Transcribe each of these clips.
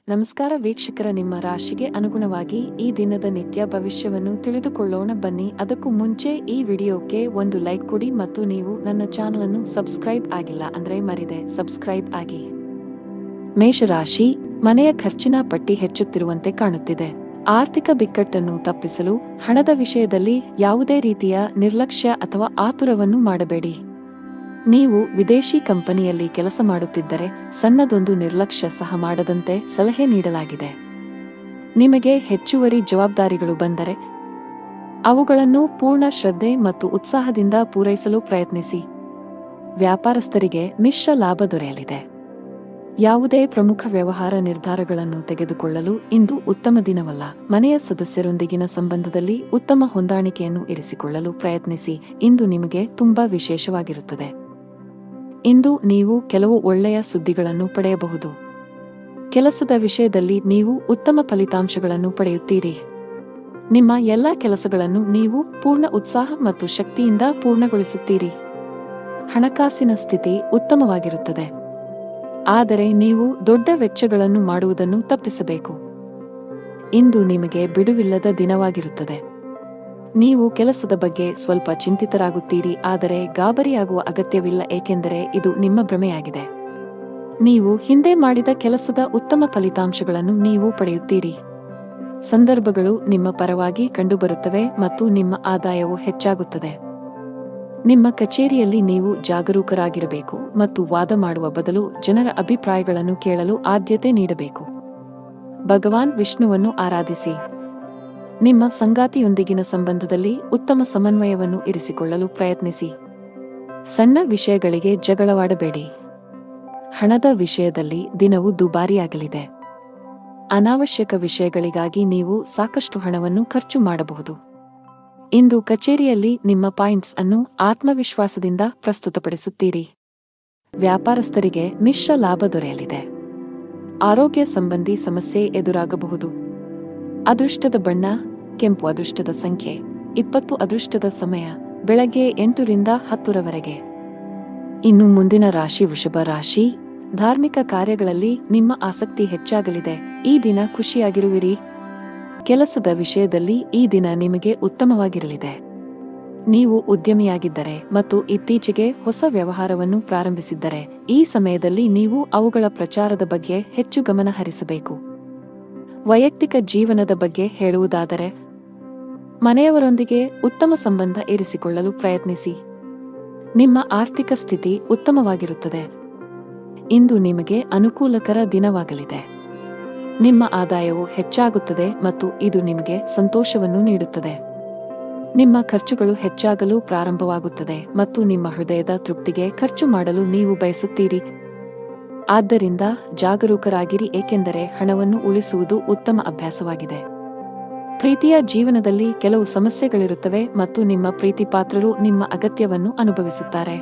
ನಮಸ್ಕಾರ ವೀಕ್ಷಕರ, ನಿಮ್ಮ ರಾಶಿಗೆ ಅನುಗುಣವಾಗಿ ಈ ದಿನದ ನಿತ್ಯ ಭವಿಷ್ಯವನ್ನು ತಿಳಿದುಕೊಳ್ಳೋಣ ಬನ್ನಿ. ಅದಕ್ಕೂ ಮುಂಚೆ ಈ ವಿಡಿಯೋಕ್ಕೆ ಒಂದು ಲೈಕ್ ಕೊಡಿ ಮತ್ತು ನೀವು ನನ್ನ ಚಾನಲ್ ಅನ್ನು ಸಬ್ಸ್ಕ್ರೈಬ್ ಆಗಿಲ್ಲ ಅಂದ್ರೆ ಮರಿದೆ ಸಬ್ಸ್ಕ್ರೈಬ್ ಆಗಿ. ಮೇಷರಾಶಿ, ಮನೆಯ ಖರ್ಚಿನ ಪಟ್ಟಿ ಹೆಚ್ಚುತ್ತಿರುವಂತೆ ಕಾಣುತ್ತಿದೆ. ಆರ್ಥಿಕ ಬಿಕ್ಕಟ್ಟನ್ನು ತಪ್ಪಿಸಲು ಹಣದ ವಿಷಯದಲ್ಲಿ ಯಾವುದೇ ರೀತಿಯ ನಿರ್ಲಕ್ಷ್ಯ ಅಥವಾ ಆತುರವನ್ನು ಮಾಡಬೇಡಿ. ನೀವು ವಿದೇಶಿ ಕಂಪನಿಯಲ್ಲಿ ಕೆಲಸ ಮಾಡುತ್ತಿದ್ದರೆ ಸಣ್ಣದೊಂದು ನಿರ್ಲಕ್ಷ್ಯ ಸಹ ಮಾಡದಂತೆ ಸಲಹೆ ನೀಡಲಾಗಿದೆ. ನಿಮಗೆ ಹೆಚ್ಚುವರಿ ಜವಾಬ್ದಾರಿಗಳು ಬಂದರೆ ಅವುಗಳನ್ನು ಪೂರ್ಣ ಶ್ರದ್ಧೆ ಮತ್ತು ಉತ್ಸಾಹದಿಂದ ಪೂರೈಸಲು ಪ್ರಯತ್ನಿಸಿ. ವ್ಯಾಪಾರಸ್ಥರಿಗೆ ಮಿಶ್ರ ಲಾಭ ದೊರೆಯಲಿದೆ. ಯಾವುದೇ ಪ್ರಮುಖ ವ್ಯವಹಾರ ನಿರ್ಧಾರಗಳನ್ನು ತೆಗೆದುಕೊಳ್ಳಲು ಇಂದು ಉತ್ತಮ ದಿನವಲ್ಲ. ಮನೆಯ ಸದಸ್ಯರೊಂದಿಗಿನ ಸಂಬಂಧದಲ್ಲಿ ಉತ್ತಮ ಹೊಂದಾಣಿಕೆಯನ್ನು ಇರಿಸಿಕೊಳ್ಳಲು ಪ್ರಯತ್ನಿಸಿ. ಇಂದು ನಿಮಗೆ ತುಂಬಾ ವಿಶೇಷವಾಗಿರುತ್ತದೆ. ಇಂದು ನೀವು ಕೆಲವು ಒಳ್ಳೆಯ ಸುದ್ದಿಗಳನ್ನು ಪಡೆಯಬಹುದು. ಕೆಲಸದ ವಿಷಯದಲ್ಲಿ ನೀವು ಉತ್ತಮ ಫಲಿತಾಂಶಗಳನ್ನು ಪಡೆಯುತ್ತೀರಿ. ನಿಮ್ಮ ಎಲ್ಲ ಕೆಲಸಗಳನ್ನು ನೀವು ಪೂರ್ಣ ಉತ್ಸಾಹ ಮತ್ತು ಶಕ್ತಿಯಿಂದ ಪೂರ್ಣಗೊಳಿಸುತ್ತೀರಿ. ಹಣಕಾಸಿನ ಸ್ಥಿತಿ ಉತ್ತಮವಾಗಿರುತ್ತದೆ. ಆದರೆ ನೀವು ದೊಡ್ಡ ವೆಚ್ಚಗಳನ್ನು ಮಾಡುವುದನ್ನು ತಪ್ಪಿಸಬೇಕು. ಇಂದು ನಿಮಗೆ ಬಿಡುವಿಲ್ಲದ ದಿನವಾಗಿರುತ್ತದೆ. ನೀವು ಕೆಲಸದ ಬಗ್ಗೆ ಸ್ವಲ್ಪ ಚಿಂತಿತರಾಗುತ್ತೀರಿ, ಆದರೆ ಗಾಬರಿಯಾಗುವ ಅಗತ್ಯವಿಲ್ಲ, ಏಕೆಂದರೆ ಇದು ನಿಮ್ಮ ಭ್ರಮೆಯಾಗಿದೆ. ನೀವು ಹಿಂದೆ ಮಾಡಿದ ಕೆಲಸದ ಉತ್ತಮ ಫಲಿತಾಂಶಗಳನ್ನು ನೀವು ಪಡೆಯುತ್ತೀರಿ. ಸಂದರ್ಭಗಳು ನಿಮ್ಮ ಪರವಾಗಿ ಕಂಡುಬರುತ್ತವೆ ಮತ್ತು ನಿಮ್ಮ ಆದಾಯವು ಹೆಚ್ಚಾಗುತ್ತದೆ. ನಿಮ್ಮ ಕಚೇರಿಯಲ್ಲಿ ನೀವು ಜಾಗರೂಕರಾಗಿರಬೇಕು ಮತ್ತು ವಾದ ಮಾಡುವ ಬದಲು ಜನರ ಅಭಿಪ್ರಾಯಗಳನ್ನು ಕೇಳಲು ಆದ್ಯತೆ ನೀಡಬೇಕು. ಭಗವಾನ್ ವಿಷ್ಣುವನ್ನು ಆರಾಧಿಸಿ. ನಿಮ್ಮ ಸಂಗಾತಿಯೊಂದಿಗಿನ ಸಂಬಂಧದಲ್ಲಿ ಉತ್ತಮ ಸಮನ್ವಯವನ್ನು ಇರಿಸಿಕೊಳ್ಳಲು ಪ್ರಯತ್ನಿಸಿ. ಸಣ್ಣ ವಿಷಯಗಳಿಗೆ ಜಗಳವಾಡಬೇಡಿ. ಹಣದ ವಿಷಯದಲ್ಲಿ ದಿನವು ದುಬಾರಿಯಾಗಲಿದೆ. ಅನಾವಶ್ಯಕ ವಿಷಯಗಳಿಗಾಗಿ ನೀವು ಸಾಕಷ್ಟು ಹಣವನ್ನು ಖರ್ಚು ಮಾಡಬಹುದು. ಇಂದು ಕಚೇರಿಯಲ್ಲಿ ನಿಮ್ಮ ಪಾಯಿಂಟ್ಸ್ ಅನ್ನು ಆತ್ಮವಿಶ್ವಾಸದಿಂದ ಪ್ರಸ್ತುತಪಡಿಸುತ್ತೀರಿ. ವ್ಯಾಪಾರಸ್ಥರಿಗೆ ಮಿಶ್ರ ಲಾಭ ದೊರೆಯಲಿದೆ. ಆರೋಗ್ಯ ಸಂಬಂಧಿ ಸಮಸ್ಯೆ ಎದುರಾಗಬಹುದು. ಅದೃಷ್ಟದ ಬಣ್ಣ ಕೆಂಪು. ಅದೃಷ್ಟದ ಸಂಖ್ಯೆ 20. ಅದೃಷ್ಟದ ಸಮಯ ಬೆಳಗ್ಗೆ 8 ರಿಂದ 10 ಇನ್ನು ಮುಂದಿನ ರಾಶಿ ವೃಷಭ ರಾಶಿ. ಧಾರ್ಮಿಕ ಕಾರ್ಯಗಳಲ್ಲಿ ನಿಮ್ಮ ಆಸಕ್ತಿ ಹೆಚ್ಚಾಗಲಿದೆ. ಈ ದಿನ ಖುಷಿಯಾಗಿರುವಿರಿ. ಕೆಲಸದ ವಿಷಯದಲ್ಲಿ ಈ ದಿನ ನಿಮಗೆ ಉತ್ತಮವಾಗಿರಲಿದೆ. ನೀವು ಉದ್ಯಮಿಯಾಗಿದ್ದರೆ ಮತ್ತು ಇತ್ತೀಚೆಗೆ ಹೊಸ ವ್ಯವಹಾರವನ್ನು ಪ್ರಾರಂಭಿಸಿದ್ದರೆ ಈ ಸಮಯದಲ್ಲಿ ನೀವು ಅವುಗಳ ಪ್ರಚಾರದ ಬಗ್ಗೆ ಹೆಚ್ಚು ಗಮನ ಹರಿಸಬೇಕು. ವೈಯಕ್ತಿಕ ಜೀವನದ ಬಗ್ಗೆ ಹೇಳುವುದಾದರೆ, ಮನೆಯವರೊಂದಿಗೆ ಉತ್ತಮ ಸಂಬಂಧ ಇರಿಸಿಕೊಳ್ಳಲು ಪ್ರಯತ್ನಿಸಿ. ನಿಮ್ಮ ಆರ್ಥಿಕ ಸ್ಥಿತಿ ಉತ್ತಮವಾಗಿರುತ್ತದೆ. ಇಂದು ನಿಮಗೆ ಅನುಕೂಲಕರ ದಿನವಾಗಲಿದೆ. ನಿಮ್ಮ ಆದಾಯವು ಹೆಚ್ಚಾಗುತ್ತದೆ ಮತ್ತು ಇದು ನಿಮಗೆ ಸಂತೋಷವನ್ನು ನೀಡುತ್ತದೆ. ನಿಮ್ಮ ಖರ್ಚುಗಳು ಹೆಚ್ಚಾಗಲು ಪ್ರಾರಂಭವಾಗುತ್ತದೆ ಮತ್ತು ನಿಮ್ಮ ಹೃದಯದ ತೃಪ್ತಿಗೆ ಖರ್ಚು ಮಾಡಲು ನೀವು ಬಯಸುತ್ತೀರಿ. ಆದ್ದರಿಂದ ಜಾಗರೂಕರಾಗಿರಿ, ಏಕೆಂದರೆ ಹಣವನ್ನು ಉಳಿಸುವುದು ಉತ್ತಮ ಅಭ್ಯಾಸವಾಗಿದೆ. ಪ್ರೀತಿಯ ಜೀವನದಲ್ಲಿ ಕೆಲವು ಸಮಸ್ಯೆಗಳಿರುತ್ತವೆ ಮತ್ತು ನಿಮ್ಮ ಪ್ರೀತಿಪಾತ್ರರು ನಿಮ್ಮ ಅಗತ್ಯವನ್ನು ಅನುಭವಿಸುತ್ತಾರೆ.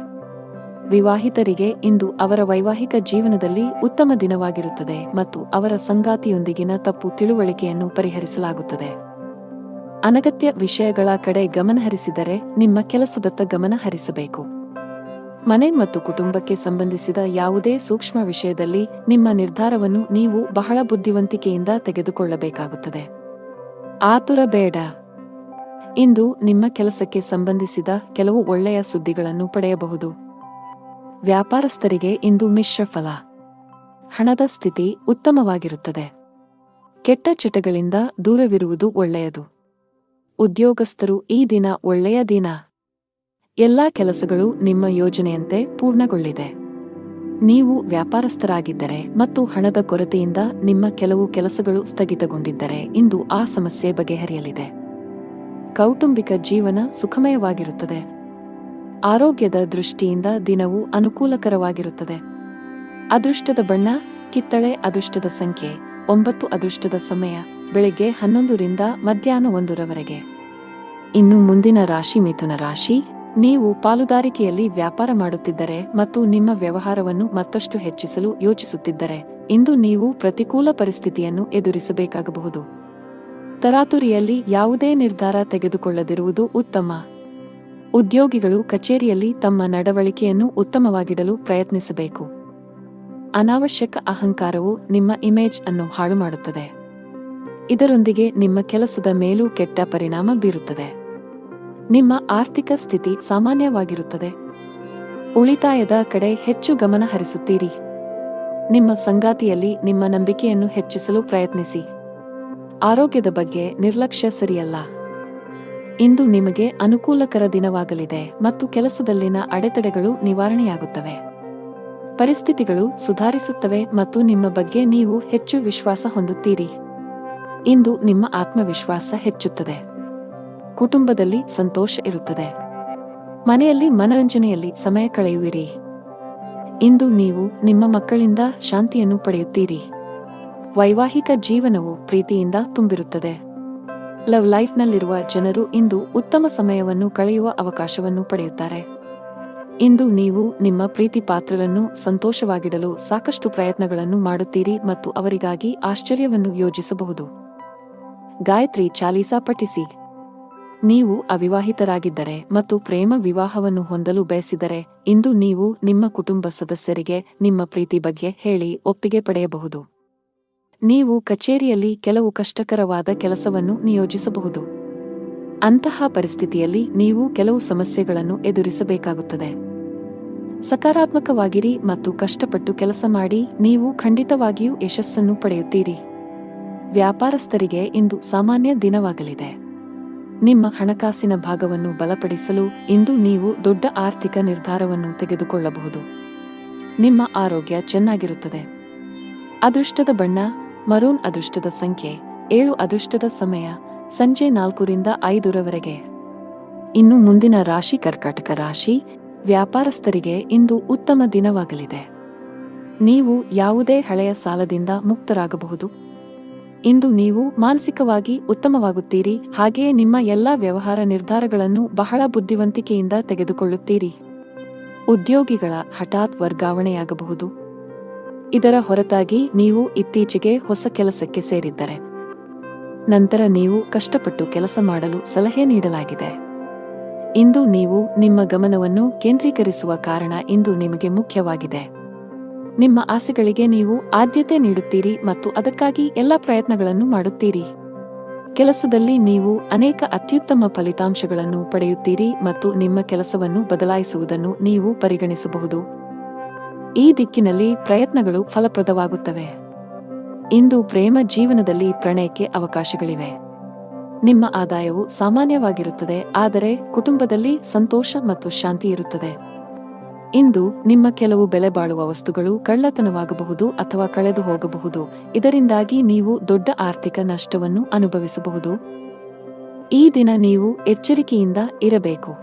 ವಿವಾಹಿತರಿಗೆ ಇಂದು ಅವರ ವೈವಾಹಿಕ ಜೀವನದಲ್ಲಿ ಉತ್ತಮ ದಿನವಾಗಿರುತ್ತದೆ ಮತ್ತು ಅವರ ಸಂಗಾತಿಯೊಂದಿಗಿನ ತಪ್ಪು ತಿಳುವಳಿಕೆಯನ್ನು ಪರಿಹರಿಸಲಾಗುತ್ತದೆ. ಅನಗತ್ಯ ವಿಷಯಗಳ ಕಡೆ ಗಮನಹರಿಸಿದರೆ ನಿಮ್ಮ ಕೆಲಸದತ್ತ ಗಮನ ಹರಿಸಬೇಕು. ಮನೆ ಮತ್ತು ಕುಟುಂಬಕ್ಕೆ ಸಂಬಂಧಿಸಿದ ಯಾವುದೇ ಸೂಕ್ಷ್ಮ ವಿಷಯದಲ್ಲಿ ನಿಮ್ಮ ನಿರ್ಧಾರವನ್ನು ನೀವು ಬಹಳ ಬುದ್ಧಿವಂತಿಕೆಯಿಂದ ತೆಗೆದುಕೊಳ್ಳಬೇಕಾಗುತ್ತದೆ. ಆತುರ ಬೇಡ. ಇಂದು ನಿಮ್ಮ ಕೆಲಸಕ್ಕೆ ಸಂಬಂಧಿಸಿದ ಕೆಲವು ಒಳ್ಳೆಯ ಸುದ್ದಿಗಳನ್ನು ಪಡೆಯಬಹುದು. ವ್ಯಾಪಾರಸ್ಥರಿಗೆ ಇಂದು ಮಿಶ್ರ ಫಲ. ಹಣದ ಸ್ಥಿತಿ ಉತ್ತಮವಾಗಿರುತ್ತದೆ. ಕೆಟ್ಟ ಚಟಗಳಿಂದ ದೂರವಿರುವುದು ಒಳ್ಳೆಯದು. ಉದ್ಯೋಗಸ್ಥರು ಈ ದಿನ ಒಳ್ಳೆಯ ದಿನ. ಎಲ್ಲಾ ಕೆಲಸಗಳು ನಿಮ್ಮ ಯೋಜನೆಯಂತೆ ಪೂರ್ಣಗೊಳ್ಳಿದೆ. ನೀವು ವ್ಯಾಪಾರಸ್ಥರಾಗಿದ್ದರೆ ಮತ್ತು ಹಣದ ಕೊರತೆಯಿಂದ ನಿಮ್ಮ ಕೆಲವು ಕೆಲಸಗಳು ಸ್ಥಗಿತಗೊಂಡಿದ್ದರೆ ಇಂದು ಆ ಸಮಸ್ಯೆ ಬಗೆಹರಿಯಲಿದೆ. ಕೌಟುಂಬಿಕ ಜೀವನ ಸುಖಮಯವಾಗಿರುತ್ತದೆ. ಆರೋಗ್ಯದ ದೃಷ್ಟಿಯಿಂದ ದಿನವು ಅನುಕೂಲಕರವಾಗಿರುತ್ತದೆ. ಅದೃಷ್ಟದ ಬಣ್ಣ ಕಿತ್ತಳೆ. ಅದೃಷ್ಟದ ಸಂಖ್ಯೆ 9. ಅದೃಷ್ಟದ ಸಮಯ ಬೆಳಗ್ಗೆ 11 ರಿಂದ ಮಧ್ಯಾಹ್ನ 1 ಇನ್ನು ಮುಂದಿನ ರಾಶಿ ಮಿಥುನ ರಾಶಿ. ನೀವು ಪಾಲುದಾರಿಕೆಯಲ್ಲಿ ವ್ಯಾಪಾರ ಮಾಡುತ್ತಿದ್ದರೆ ಮತ್ತು ನಿಮ್ಮ ವ್ಯವಹಾರವನ್ನು ಮತ್ತಷ್ಟು ಹೆಚ್ಚಿಸಲು ಯೋಚಿಸುತ್ತಿದ್ದರೆ ಇಂದು ನೀವು ಪ್ರತಿಕೂಲ ಪರಿಸ್ಥಿತಿಯನ್ನು ಎದುರಿಸಬೇಕಾಗಬಹುದು. ತರಾತುರಿಯಲ್ಲಿ ಯಾವುದೇ ನಿರ್ಧಾರ ತೆಗೆದುಕೊಳ್ಳದಿರುವುದು ಉತ್ತಮ. ಉದ್ಯೋಗಿಗಳು ಕಚೇರಿಯಲ್ಲಿ ತಮ್ಮ ನಡವಳಿಕೆಯನ್ನು ಉತ್ತಮವಾಗಿಡಲು ಪ್ರಯತ್ನಿಸಬೇಕು. ಅನಾವಶ್ಯಕ ಅಹಂಕಾರವು ನಿಮ್ಮ ಇಮೇಜ್ ಅನ್ನು ಹಾಳು ಮಾಡುತ್ತದೆ. ಇದರೊಂದಿಗೆ ನಿಮ್ಮ ಕೆಲಸದ ಮೇಲೂ ಕೆಟ್ಟ ಪರಿಣಾಮ ಬೀರುತ್ತದೆ. ನಿಮ್ಮ ಆರ್ಥಿಕ ಸ್ಥಿತಿ ಸಾಮಾನ್ಯವಾಗಿರುತ್ತದೆ. ಉಳಿತಾಯದ ಕಡೆ ಹೆಚ್ಚು ಗಮನ ಹರಿಸುತ್ತೀರಿ. ನಿಮ್ಮ ಸಂಗಾತಿಯಲ್ಲಿ ನಿಮ್ಮ ನಂಬಿಕೆಯನ್ನು ಹೆಚ್ಚಿಸಲು ಪ್ರಯತ್ನಿಸಿ. ಆರೋಗ್ಯದ ಬಗ್ಗೆ ನಿರ್ಲಕ್ಷ್ಯ ಸರಿಯಲ್ಲ. ಇಂದು ನಿಮಗೆ ಅನುಕೂಲಕರ ದಿನವಾಗಲಿದೆ ಮತ್ತು ಕೆಲಸದಲ್ಲಿನ ಅಡೆತಡೆಗಳು ನಿವಾರಣೆಯಾಗುತ್ತವೆ. ಪರಿಸ್ಥಿತಿಗಳು ಸುಧಾರಿಸುತ್ತವೆ ಮತ್ತು ನಿಮ್ಮ ಬಗ್ಗೆ ನೀವು ಹೆಚ್ಚು ವಿಶ್ವಾಸ ಹೊಂದುತ್ತೀರಿ. ಇಂದು ನಿಮ್ಮ ಆತ್ಮವಿಶ್ವಾಸ ಹೆಚ್ಚುತ್ತದೆ. ಕುಟುಂಬದಲ್ಲಿ ಸಂತೋಷ ಇರುತ್ತದೆ. ಮನೆಯಲ್ಲಿ ಮನರಂಜನೆಯಲ್ಲಿ ಸಮಯ ಕಳೆಯುವಿರಿ. ಇಂದು ನೀವು ನಿಮ್ಮ ಮಕ್ಕಳಿಂದ ಶಾಂತಿಯನ್ನು ಪಡೆಯುತ್ತೀರಿ. ವೈವಾಹಿಕ ಜೀವನವು ಪ್ರೀತಿಯಿಂದ ತುಂಬಿರುತ್ತದೆ. ಲವ್ ಲೈಫ್ನಲ್ಲಿರುವ ಜನರು ಇಂದು ಉತ್ತಮ ಸಮಯವನ್ನು ಕಳೆಯುವ ಅವಕಾಶವನ್ನು ಪಡೆಯುತ್ತಾರೆ. ಇಂದು ನೀವು ನಿಮ್ಮ ಪ್ರೀತಿ ಪಾತ್ರರನ್ನು ಸಂತೋಷವಾಗಿಡಲು ಸಾಕಷ್ಟು ಪ್ರಯತ್ನಗಳನ್ನು ಮಾಡುತ್ತೀರಿ ಮತ್ತು ಅವರಿಗಾಗಿ ಆಶ್ಚರ್ಯವನ್ನು ಯೋಜಿಸಬಹುದು. ಗಾಯತ್ರಿ ಚಾಲೀಸಾ ಪಠಿಸಿ. ನೀವು ಅವಿವಾಹಿತರಾಗಿದ್ದರೆ ಮತ್ತು ಪ್ರೇಮ ವಿವಾಹವನ್ನು ಹೊಂದಲು ಬಯಸಿದರೆ ಇಂದು ನೀವು ನಿಮ್ಮ ಕುಟುಂಬ ಸದಸ್ಯರಿಗೆ ನಿಮ್ಮ ಪ್ರೀತಿ ಬಗ್ಗೆ ಹೇಳಿ ಒಪ್ಪಿಗೆ ಪಡೆಯಬಹುದು. ನೀವು ಕಚೇರಿಯಲ್ಲಿ ಕೆಲವು ಕಷ್ಟಕರವಾದ ಕೆಲಸವನ್ನು ನಿಯೋಜಿಸಬಹುದು. ಅಂತಹ ಪರಿಸ್ಥಿತಿಯಲ್ಲಿ ನೀವು ಕೆಲವು ಸಮಸ್ಯೆಗಳನ್ನು ಎದುರಿಸಬೇಕಾಗುತ್ತದೆ. ಸಕಾರಾತ್ಮಕವಾಗಿರಿ ಮತ್ತು ಕಷ್ಟಪಟ್ಟು ಕೆಲಸ ಮಾಡಿ. ನೀವು ಖಂಡಿತವಾಗಿಯೂ ಯಶಸ್ಸನ್ನು ಪಡೆಯುತ್ತೀರಿ. ವ್ಯಾಪಾರಸ್ಥರಿಗೆ ಇಂದು ಸಾಮಾನ್ಯ ದಿನವಾಗಲಿದೆ. ನಿಮ್ಮ ಹಣಕಾಸಿನ ಭಾಗವನ್ನು ಬಲಪಡಿಸಲು ಇಂದು ನೀವು ದೊಡ್ಡ ಆರ್ಥಿಕ ನಿರ್ಧಾರವನ್ನು ತೆಗೆದುಕೊಳ್ಳಬಹುದು. ನಿಮ್ಮ ಆರೋಗ್ಯ ಚೆನ್ನಾಗಿರುತ್ತದೆ. ಅದೃಷ್ಟದ ಬಣ್ಣ ಮರೂನ್. ಅದೃಷ್ಟದ ಸಂಖ್ಯೆ 7. ಅದೃಷ್ಟದ ಸಮಯ ಸಂಜೆ 4ರಿಂದ 5ರವರೆಗೆ. ಇನ್ನು ಮುಂದಿನ ರಾಶಿ ಕರ್ಕಾಟಕ ರಾಶಿ. ವ್ಯಾಪಾರಸ್ಥರಿಗೆ ಇಂದು ಉತ್ತಮ ದಿನವಾಗಲಿದೆ. ನೀವು ಯಾವುದೇ ಹಳೆಯ ಸಾಲದಿಂದ ಮುಕ್ತರಾಗಬಹುದು. ಇಂದು ನೀವು ಮಾನಸಿಕವಾಗಿ ಉತ್ತಮವಾಗುತ್ತೀರಿ. ಹಾಗೆಯೇ ನಿಮ್ಮ ಎಲ್ಲಾ ವ್ಯವಹಾರ ನಿರ್ಧಾರಗಳನ್ನು ಬಹಳ ಬುದ್ಧಿವಂತಿಕೆಯಿಂದ ತೆಗೆದುಕೊಳ್ಳುತ್ತೀರಿ. ಉದ್ಯೋಗಿಗಳ ಹಠಾತ್ ವರ್ಗಾವಣೆಯಾಗಬಹುದು. ಇದರ ಹೊರತಾಗಿ ನೀವು ಇತ್ತೀಚೆಗೆ ಹೊಸ ಕೆಲಸಕ್ಕೆ ಸೇರಿದ್ದರೆ ನಂತರ ನೀವು ಕಷ್ಟಪಟ್ಟು ಕೆಲಸ ಮಾಡಲು ಸಲಹೆ ನೀಡಲಾಗಿದೆ. ಇಂದು ನೀವು ನಿಮ್ಮ ಗಮನವನ್ನು ಕೇಂದ್ರೀಕರಿಸುವ ಕಾರಣ ಇಂದು ನಿಮಗೆ ಮುಖ್ಯವಾಗಿದೆ. ನಿಮ್ಮ ಆಸೆಗಳಿಗೆ ನೀವು ಆದ್ಯತೆ ನೀಡುತ್ತೀರಿ ಮತ್ತು ಅದಕ್ಕಾಗಿ ಎಲ್ಲ ಪ್ರಯತ್ನಗಳನ್ನು ಮಾಡುತ್ತೀರಿ. ಕೆಲಸದಲ್ಲಿ ನೀವು ಅನೇಕ ಅತ್ಯುತ್ತಮ ಫಲಿತಾಂಶಗಳನ್ನು ಪಡೆಯುತ್ತೀರಿ ಮತ್ತು ನಿಮ್ಮ ಕೆಲಸವನ್ನು ಬದಲಾಯಿಸುವುದನ್ನು ನೀವು ಪರಿಗಣಿಸಬಹುದು. ಈ ದಿಕ್ಕಿನಲ್ಲಿ ಪ್ರಯತ್ನಗಳು ಫಲಪ್ರದವಾಗುತ್ತವೆ. ಇಂದು ಪ್ರೇಮ ಜೀವನದಲ್ಲಿ ಪ್ರಣಯಕ್ಕೆ ಅವಕಾಶಗಳಿವೆ. ನಿಮ್ಮ ಆದಾಯವು ಸಾಮಾನ್ಯವಾಗಿರುತ್ತದೆ, ಆದರೆ ಕುಟುಂಬದಲ್ಲಿ ಸಂತೋಷ ಮತ್ತು ಶಾಂತಿ ಇರುತ್ತದೆ. ಇಂದು ನಿಮ್ಮ ಕೆಲವು ಬೆಲೆ ಬಾಳುವ ವಸ್ತುಗಳು ಕಳ್ಳತನವಾಗಬಹುದು ಅಥವಾ ಕಳೆದು ಹೋಗಬಹುದು. ಇದರಿಂದಾಗಿ ನೀವು ದೊಡ್ಡ ಆರ್ಥಿಕ ನಷ್ಟವನ್ನು ಅನುಭವಿಸಬಹುದು. ಈ ದಿನ ನೀವು ಎಚ್ಚರಿಕೆಯಿಂದ ಇರಬೇಕು.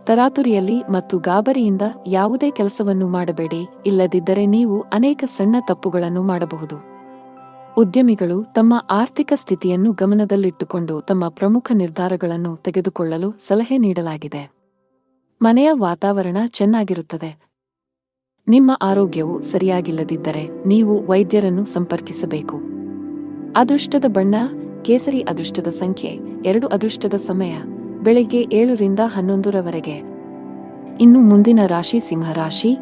ತರಾತುರಿಯಲ್ಲಿ ಮತ್ತು ಗಾಬರಿಯಿಂದ ಯಾವುದೇ ಕೆಲಸವನ್ನು ಮಾಡಬೇಡಿ, ಇಲ್ಲದಿದ್ದರೆ ನೀವು ಅನೇಕ ಸಣ್ಣ ತಪ್ಪುಗಳನ್ನು ಮಾಡಬಹುದು. ಉದ್ಯಮಿಗಳು ತಮ್ಮ ಆರ್ಥಿಕ ಸ್ಥಿತಿಯನ್ನು ಗಮನದಲ್ಲಿಟ್ಟುಕೊಂಡು ತಮ್ಮ ಪ್ರಮುಖ ನಿರ್ಧಾರಗಳನ್ನು ತೆಗೆದುಕೊಳ್ಳಲು ಸಲಹೆ ನೀಡಲಾಗಿದೆ. ಮನೆಯ ವಾತಾವರಣ ಚೆನ್ನಾಗಿರುತ್ತದೆ. ನಿಮ್ಮ ಆರೋಗ್ಯವು ಸರಿಯಾಗಿಲ್ಲದಿದ್ದರೆ ನೀವು ವೈದ್ಯರನ್ನು ಸಂಪರ್ಕಿಸಬೇಕು. ಅದೃಷ್ಟದ ಬಣ್ಣ ಕೇಸರಿ. ಅದೃಷ್ಟದ ಸಂಖ್ಯೆ 2. ಅದೃಷ್ಟದ ಸಮಯ ಬೆಳಗ್ಗೆ 7ರಿಂದ 11ರವರೆಗೆ. ಇನ್ನು ಮುಂದಿನ ರಾಶಿ ಸಿಂಹರಾಶಿ.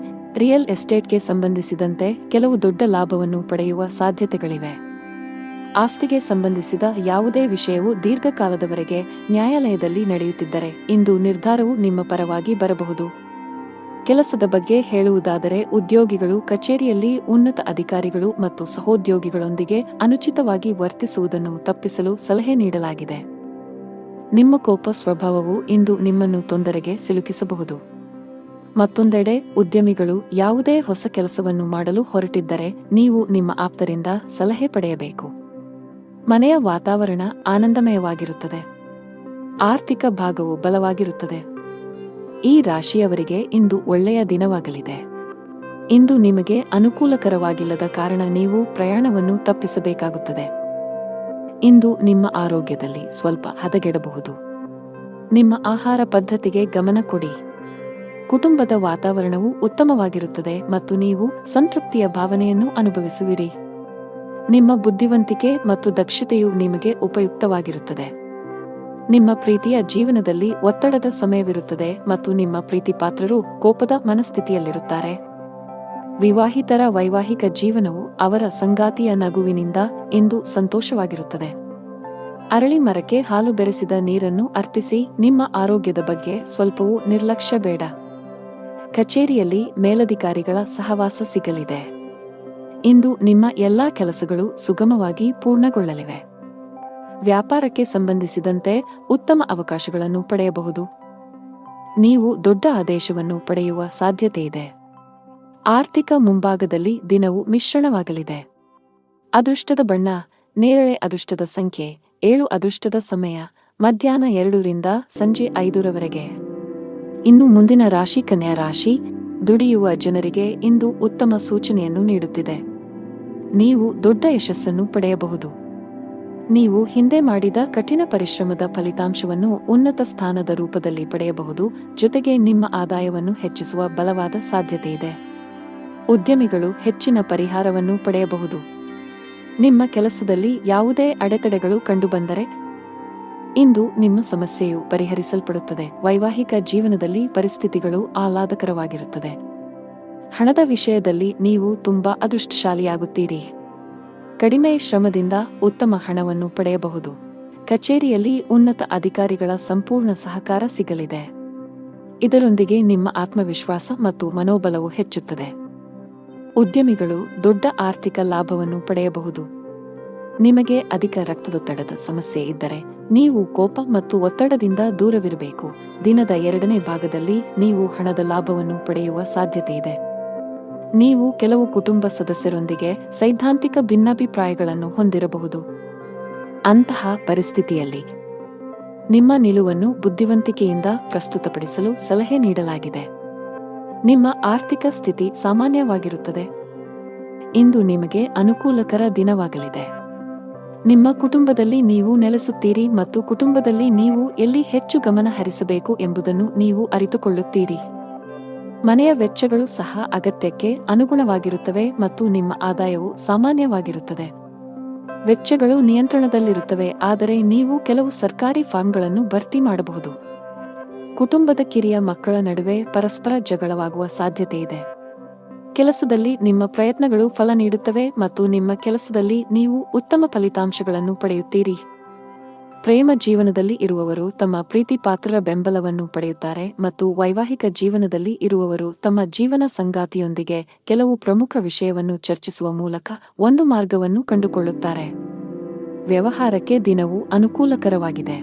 ರಿಯಲ್ ಎಸ್ಟೇಟ್ಗೆ ಸಂಬಂಧಿಸಿದಂತೆ ಕೆಲವು ದೊಡ್ಡ ಲಾಭವನ್ನು ಪಡೆಯುವ ಸಾಧ್ಯತೆಗಳಿವೆ. ಆಸ್ತಿಗೆ ಸಂಬಂಧಿಸಿದ ಯಾವುದೇ ವಿಷಯವು ದೀರ್ಘಕಾಲದವರೆಗೆ ನ್ಯಾಯಾಲಯದಲ್ಲಿ ನಡೆಯುತ್ತಿದ್ದರೆ ಇಂದು ನಿರ್ಧಾರವು ನಿಮ್ಮ ಪರವಾಗಿ ಬರಬಹುದು. ಕೆಲಸದ ಬಗ್ಗೆ ಹೇಳುವುದಾದರೆ ಉದ್ಯೋಗಿಗಳು ಕಚೇರಿಯಲ್ಲಿ ಉನ್ನತ ಅಧಿಕಾರಿಗಳು ಮತ್ತು ಸಹೋದ್ಯೋಗಿಗಳೊಂದಿಗೆ ಅನುಚಿತವಾಗಿ ವರ್ತಿಸುವುದನ್ನು ತಪ್ಪಿಸಲು ಸಲಹೆ ನೀಡಲಾಗಿದೆ. ನಿಮ್ಮ ಕೋಪ ಸ್ವಭಾವವು ಇಂದು ನಿಮ್ಮನ್ನು ತೊಂದರೆಗೆ ಸಿಲುಕಿಸಬಹುದು. ಮತ್ತೊಂದೆಡೆ ಉದ್ಯಮಿಗಳು ಯಾವುದೇ ಹೊಸ ಕೆಲಸವನ್ನು ಮಾಡಲು ಹೊರಟಿದ್ದರೆ ನೀವು ನಿಮ್ಮ ಆಪ್ತರಿಂದ ಸಲಹೆ ಪಡೆಯಬೇಕು. ಮನೆಯ ವಾತಾವರಣ ಆನಂದಮಯವಾಗಿರುತ್ತದೆ. ಆರ್ಥಿಕ ಭಾಗವು ಬಲವಾಗಿರುತ್ತದೆ. ಈ ರಾಶಿಯವರಿಗೆ ಇಂದು ಒಳ್ಳೆಯ ದಿನವಾಗಲಿದೆ. ಇಂದು ನಿಮಗೆ ಅನುಕೂಲಕರವಾಗಿಲ್ಲದ ಕಾರಣ ನೀವು ಪ್ರಯಾಣವನ್ನು ತಪ್ಪಿಸಬೇಕಾಗುತ್ತದೆ. ಇಂದು ನಿಮ್ಮ ಆರೋಗ್ಯದಲ್ಲಿ ಸ್ವಲ್ಪ ಹದಗೆಡಬಹುದು. ನಿಮ್ಮ ಆಹಾರ ಪದ್ಧತಿಗೆ ಗಮನ ಕೊಡಿ. ಕುಟುಂಬದ ವಾತಾವರಣವು ಉತ್ತಮವಾಗಿರುತ್ತದೆ ಮತ್ತು ನೀವು ಸಂತೃಪ್ತಿಯ ಭಾವನೆಯನ್ನು ಅನುಭವಿಸುವಿರಿ. ನಿಮ್ಮ ಬುದ್ಧಿವಂತಿಕೆ ಮತ್ತು ದಕ್ಷತೆಯು ನಿಮಗೆ ಉಪಯುಕ್ತವಾಗಿರುತ್ತದೆ. ನಿಮ್ಮ ಪ್ರೀತಿಯ ಜೀವನದಲ್ಲಿ ಒತ್ತಡದ ಸಮಯವಿರುತ್ತದೆ ಮತ್ತು ನಿಮ್ಮ ಪ್ರೀತಿಪಾತ್ರರು ಕೋಪದ ಮನಸ್ಥಿತಿಯಲ್ಲಿರುತ್ತಾರೆ. ವಿವಾಹಿತರ ವೈವಾಹಿಕ ಜೀವನವು ಅವರ ಸಂಗಾತಿಯ ನಗುವಿನಿಂದ ಇಂದು ಸಂತೋಷವಾಗಿರುತ್ತದೆ. ಅರಳಿ ಮರಕ್ಕೆ ಹಾಲು ಬೆರೆಸಿದ ನೀರನ್ನು ಅರ್ಪಿಸಿ. ನಿಮ್ಮ ಆರೋಗ್ಯದ ಬಗ್ಗೆ ಸ್ವಲ್ಪವೂ ನಿರ್ಲಕ್ಷ್ಯ ಬೇಡ. ಕಚೇರಿಯಲ್ಲಿ ಮೇಲಧಿಕಾರಿಗಳ ಸಹವಾಸ ಸಿಗಲಿದೆ. ಇಂದು ನಿಮ್ಮ ಎಲ್ಲಾ ಕೆಲಸಗಳು ಸುಗಮವಾಗಿ ಪೂರ್ಣಗೊಳ್ಳಲಿವೆ. ವ್ಯಾಪಾರಕ್ಕೆ ಸಂಬಂಧಿಸಿದಂತೆ ಉತ್ತಮ ಅವಕಾಶಗಳನ್ನು ಪಡೆಯಬಹುದು. ನೀವು ದೊಡ್ಡ ಆದೇಶವನ್ನು ಪಡೆಯುವ ಸಾಧ್ಯತೆಯಿದೆ. ಆರ್ಥಿಕ ಮುಂಭಾಗದಲ್ಲಿ ದಿನವು ಮಿಶ್ರಣವಾಗಲಿದೆ. ಅದೃಷ್ಟದ ಬಣ್ಣ ನೇರಳೆ. ಅದೃಷ್ಟದ ಸಂಖ್ಯೆ 7. ಅದೃಷ್ಟದ ಸಮಯ ಮಧ್ಯಾಹ್ನ 2 ರಿಂದ ಸಂಜೆ 5 ರವರೆಗೆ. ಇನ್ನು ಮುಂದಿನ ರಾಶಿ ಕನ್ಯಾ ರಾಶಿ. ದುಡಿಯುವ ಜನರಿಗೆ ಇಂದು ಉತ್ತಮ ಸೂಚನೆಯನ್ನು ನೀಡುತ್ತಿದೆ. ನೀವು ದೊಡ್ಡ ಯಶಸ್ಸನ್ನು ಪಡೆಯಬಹುದು. ನೀವು ಹಿಂದೆ ಮಾಡಿದ ಕಠಿಣ ಪರಿಶ್ರಮದ ಫಲಿತಾಂಶವನ್ನು ಉನ್ನತ ಸ್ಥಾನದ ರೂಪದಲ್ಲಿ ಪಡೆಯಬಹುದು. ಜೊತೆಗೆ ನಿಮ್ಮ ಆದಾಯವನ್ನು ಹೆಚ್ಚಿಸುವ ಬಲವಾದ ಸಾಧ್ಯತೆಯಿದೆ. ಉದ್ಯಮಿಗಳು ಹೆಚ್ಚಿನ ಪರಿಹಾರವನ್ನು ಪಡೆಯಬಹುದು. ನಿಮ್ಮ ಕೆಲಸದಲ್ಲಿ ಯಾವುದೇ ಅಡೆತಡೆಗಳು ಕಂಡುಬಂದರೆ ಇಂದು ನಿಮ್ಮ ಸಮಸ್ಯೆಯು ಪರಿಹರಿಸಲ್ಪಡುತ್ತದೆ. ವೈವಾಹಿಕ ಜೀವನದಲ್ಲಿ ಪರಿಸ್ಥಿತಿಗಳು ಆಹ್ಲಾದಕರವಾಗಿರುತ್ತದೆ. ಹಣದ ವಿಷಯದಲ್ಲಿ ನೀವು ತುಂಬಾ ಅದೃಷ್ಟಶಾಲಿಯಾಗುತ್ತೀರಿ. ಕಡಿಮೆ ಶ್ರಮದಿಂದ ಉತ್ತಮ ಹಣವನ್ನು ಪಡೆಯಬಹುದು. ಕಚೇರಿಯಲ್ಲಿ ಉನ್ನತ ಅಧಿಕಾರಿಗಳ ಸಂಪೂರ್ಣ ಸಹಕಾರ ಸಿಗಲಿದೆ. ಇದರೊಂದಿಗೆ ನಿಮ್ಮ ಆತ್ಮವಿಶ್ವಾಸ ಮತ್ತು ಮನೋಬಲವು ಹೆಚ್ಚುತ್ತದೆ. ಉದ್ಯಮಿಗಳು ದೊಡ್ಡ ಆರ್ಥಿಕ ಲಾಭವನ್ನು ಪಡೆಯಬಹುದು. ನಿಮಗೆ ಅಧಿಕ ರಕ್ತದೊತ್ತಡದ ಸಮಸ್ಯೆ ಇದ್ದರೆ ನೀವು ಕೋಪ ಮತ್ತು ಒತ್ತಡದಿಂದ ದೂರವಿರಬೇಕು. ದಿನದ 2ನೇ ಭಾಗದಲ್ಲಿ ನೀವು ಹಣದ ಲಾಭವನ್ನು ಪಡೆಯುವ ಸಾಧ್ಯತೆಯಿದೆ. ನೀವು ಕೆಲವು ಕುಟುಂಬ ಸದಸ್ಯರೊಂದಿಗೆ ಸೈದ್ಧಾಂತಿಕ ಭಿನ್ನಾಭಿಪ್ರಾಯಗಳನ್ನು ಹೊಂದಿರಬಹುದು. ಅಂತಹ ಪರಿಸ್ಥಿತಿಯಲ್ಲಿ ನಿಮ್ಮ ನಿಲುವನ್ನು ಬುದ್ಧಿವಂತಿಕೆಯಿಂದ ಪ್ರಸ್ತುತಪಡಿಸಲು ಸಲಹೆ ನೀಡಲಾಗಿದೆ. ನಿಮ್ಮ ಆರ್ಥಿಕ ಸ್ಥಿತಿ ಸಾಮಾನ್ಯವಾಗಿರುತ್ತದೆ. ಇಂದು ನಿಮಗೆ ಅನುಕೂಲಕರ ದಿನವಾಗಲಿದೆ. ನಿಮ್ಮ ಕುಟುಂಬದಲ್ಲಿ ನೀವು ನೆಲೆಸುತ್ತೀರಿ ಮತ್ತು ಕುಟುಂಬದಲ್ಲಿ ನೀವು ಎಲ್ಲಿ ಹೆಚ್ಚು ಗಮನ ಹರಿಸಬೇಕು ಎಂಬುದನ್ನು ನೀವು ಅರಿತುಕೊಳ್ಳುತ್ತೀರಿ. ಮನೆಯ ವೆಚ್ಚಗಳು ಸಹ ಅಗತ್ಯಕ್ಕೆ ಅನುಗುಣವಾಗಿರುತ್ತವೆ ಮತ್ತು ನಿಮ್ಮ ಆದಾಯವು ಸಾಮಾನ್ಯವಾಗಿರುತ್ತದೆ. ವೆಚ್ಚಗಳು ನಿಯಂತ್ರಣದಲ್ಲಿರುತ್ತವೆ, ಆದರೆ ನೀವು ಕೆಲವು ಸರ್ಕಾರಿ ಫಾರ್ಮ್ಗಳನ್ನು ಭರ್ತಿ ಮಾಡಬಹುದು. ಕುಟುಂಬದ ಕಿರಿಯ ಮಕ್ಕಳ ನಡುವೆ ಪರಸ್ಪರ ಜಗಳವಾಗುವ ಸಾಧ್ಯತೆಯಿದೆ. ಕೆಲಸದಲ್ಲಿ ನಿಮ್ಮ ಪ್ರಯತ್ನಗಳು ಫಲ ನೀಡುತ್ತವೆ ಮತ್ತು ನಿಮ್ಮ ಕೆಲಸದಲ್ಲಿ ನೀವು ಉತ್ತಮ ಫಲಿತಾಂಶಗಳನ್ನು ಪಡೆಯುತ್ತೀರಿ. ಪ್ರೇಮ ಜೀವನದಲ್ಲಿ ಇರುವವರು ತಮ್ಮ ಪ್ರೀತಿ ಪಾತ್ರರ ಬೆಂಬಲವನ್ನು ಪಡೆಯುತ್ತಾರೆ ಮತ್ತು ವೈವಾಹಿಕ ಜೀವನದಲ್ಲಿ ಇರುವವರು ತಮ್ಮ ಜೀವನ ಸಂಗಾತಿಯೊಂದಿಗೆ ಕೆಲವು ಪ್ರಮುಖ ವಿಷಯವನ್ನು ಚರ್ಚಿಸುವ ಮೂಲಕ ಒಂದು ಮಾರ್ಗವನ್ನು ಕಂಡುಕೊಳ್ಳುತ್ತಾರೆ. ವ್ಯವಹಾರಕ್ಕೆ ದಿನವು ಅನುಕೂಲಕರವಾಗಿದೆ.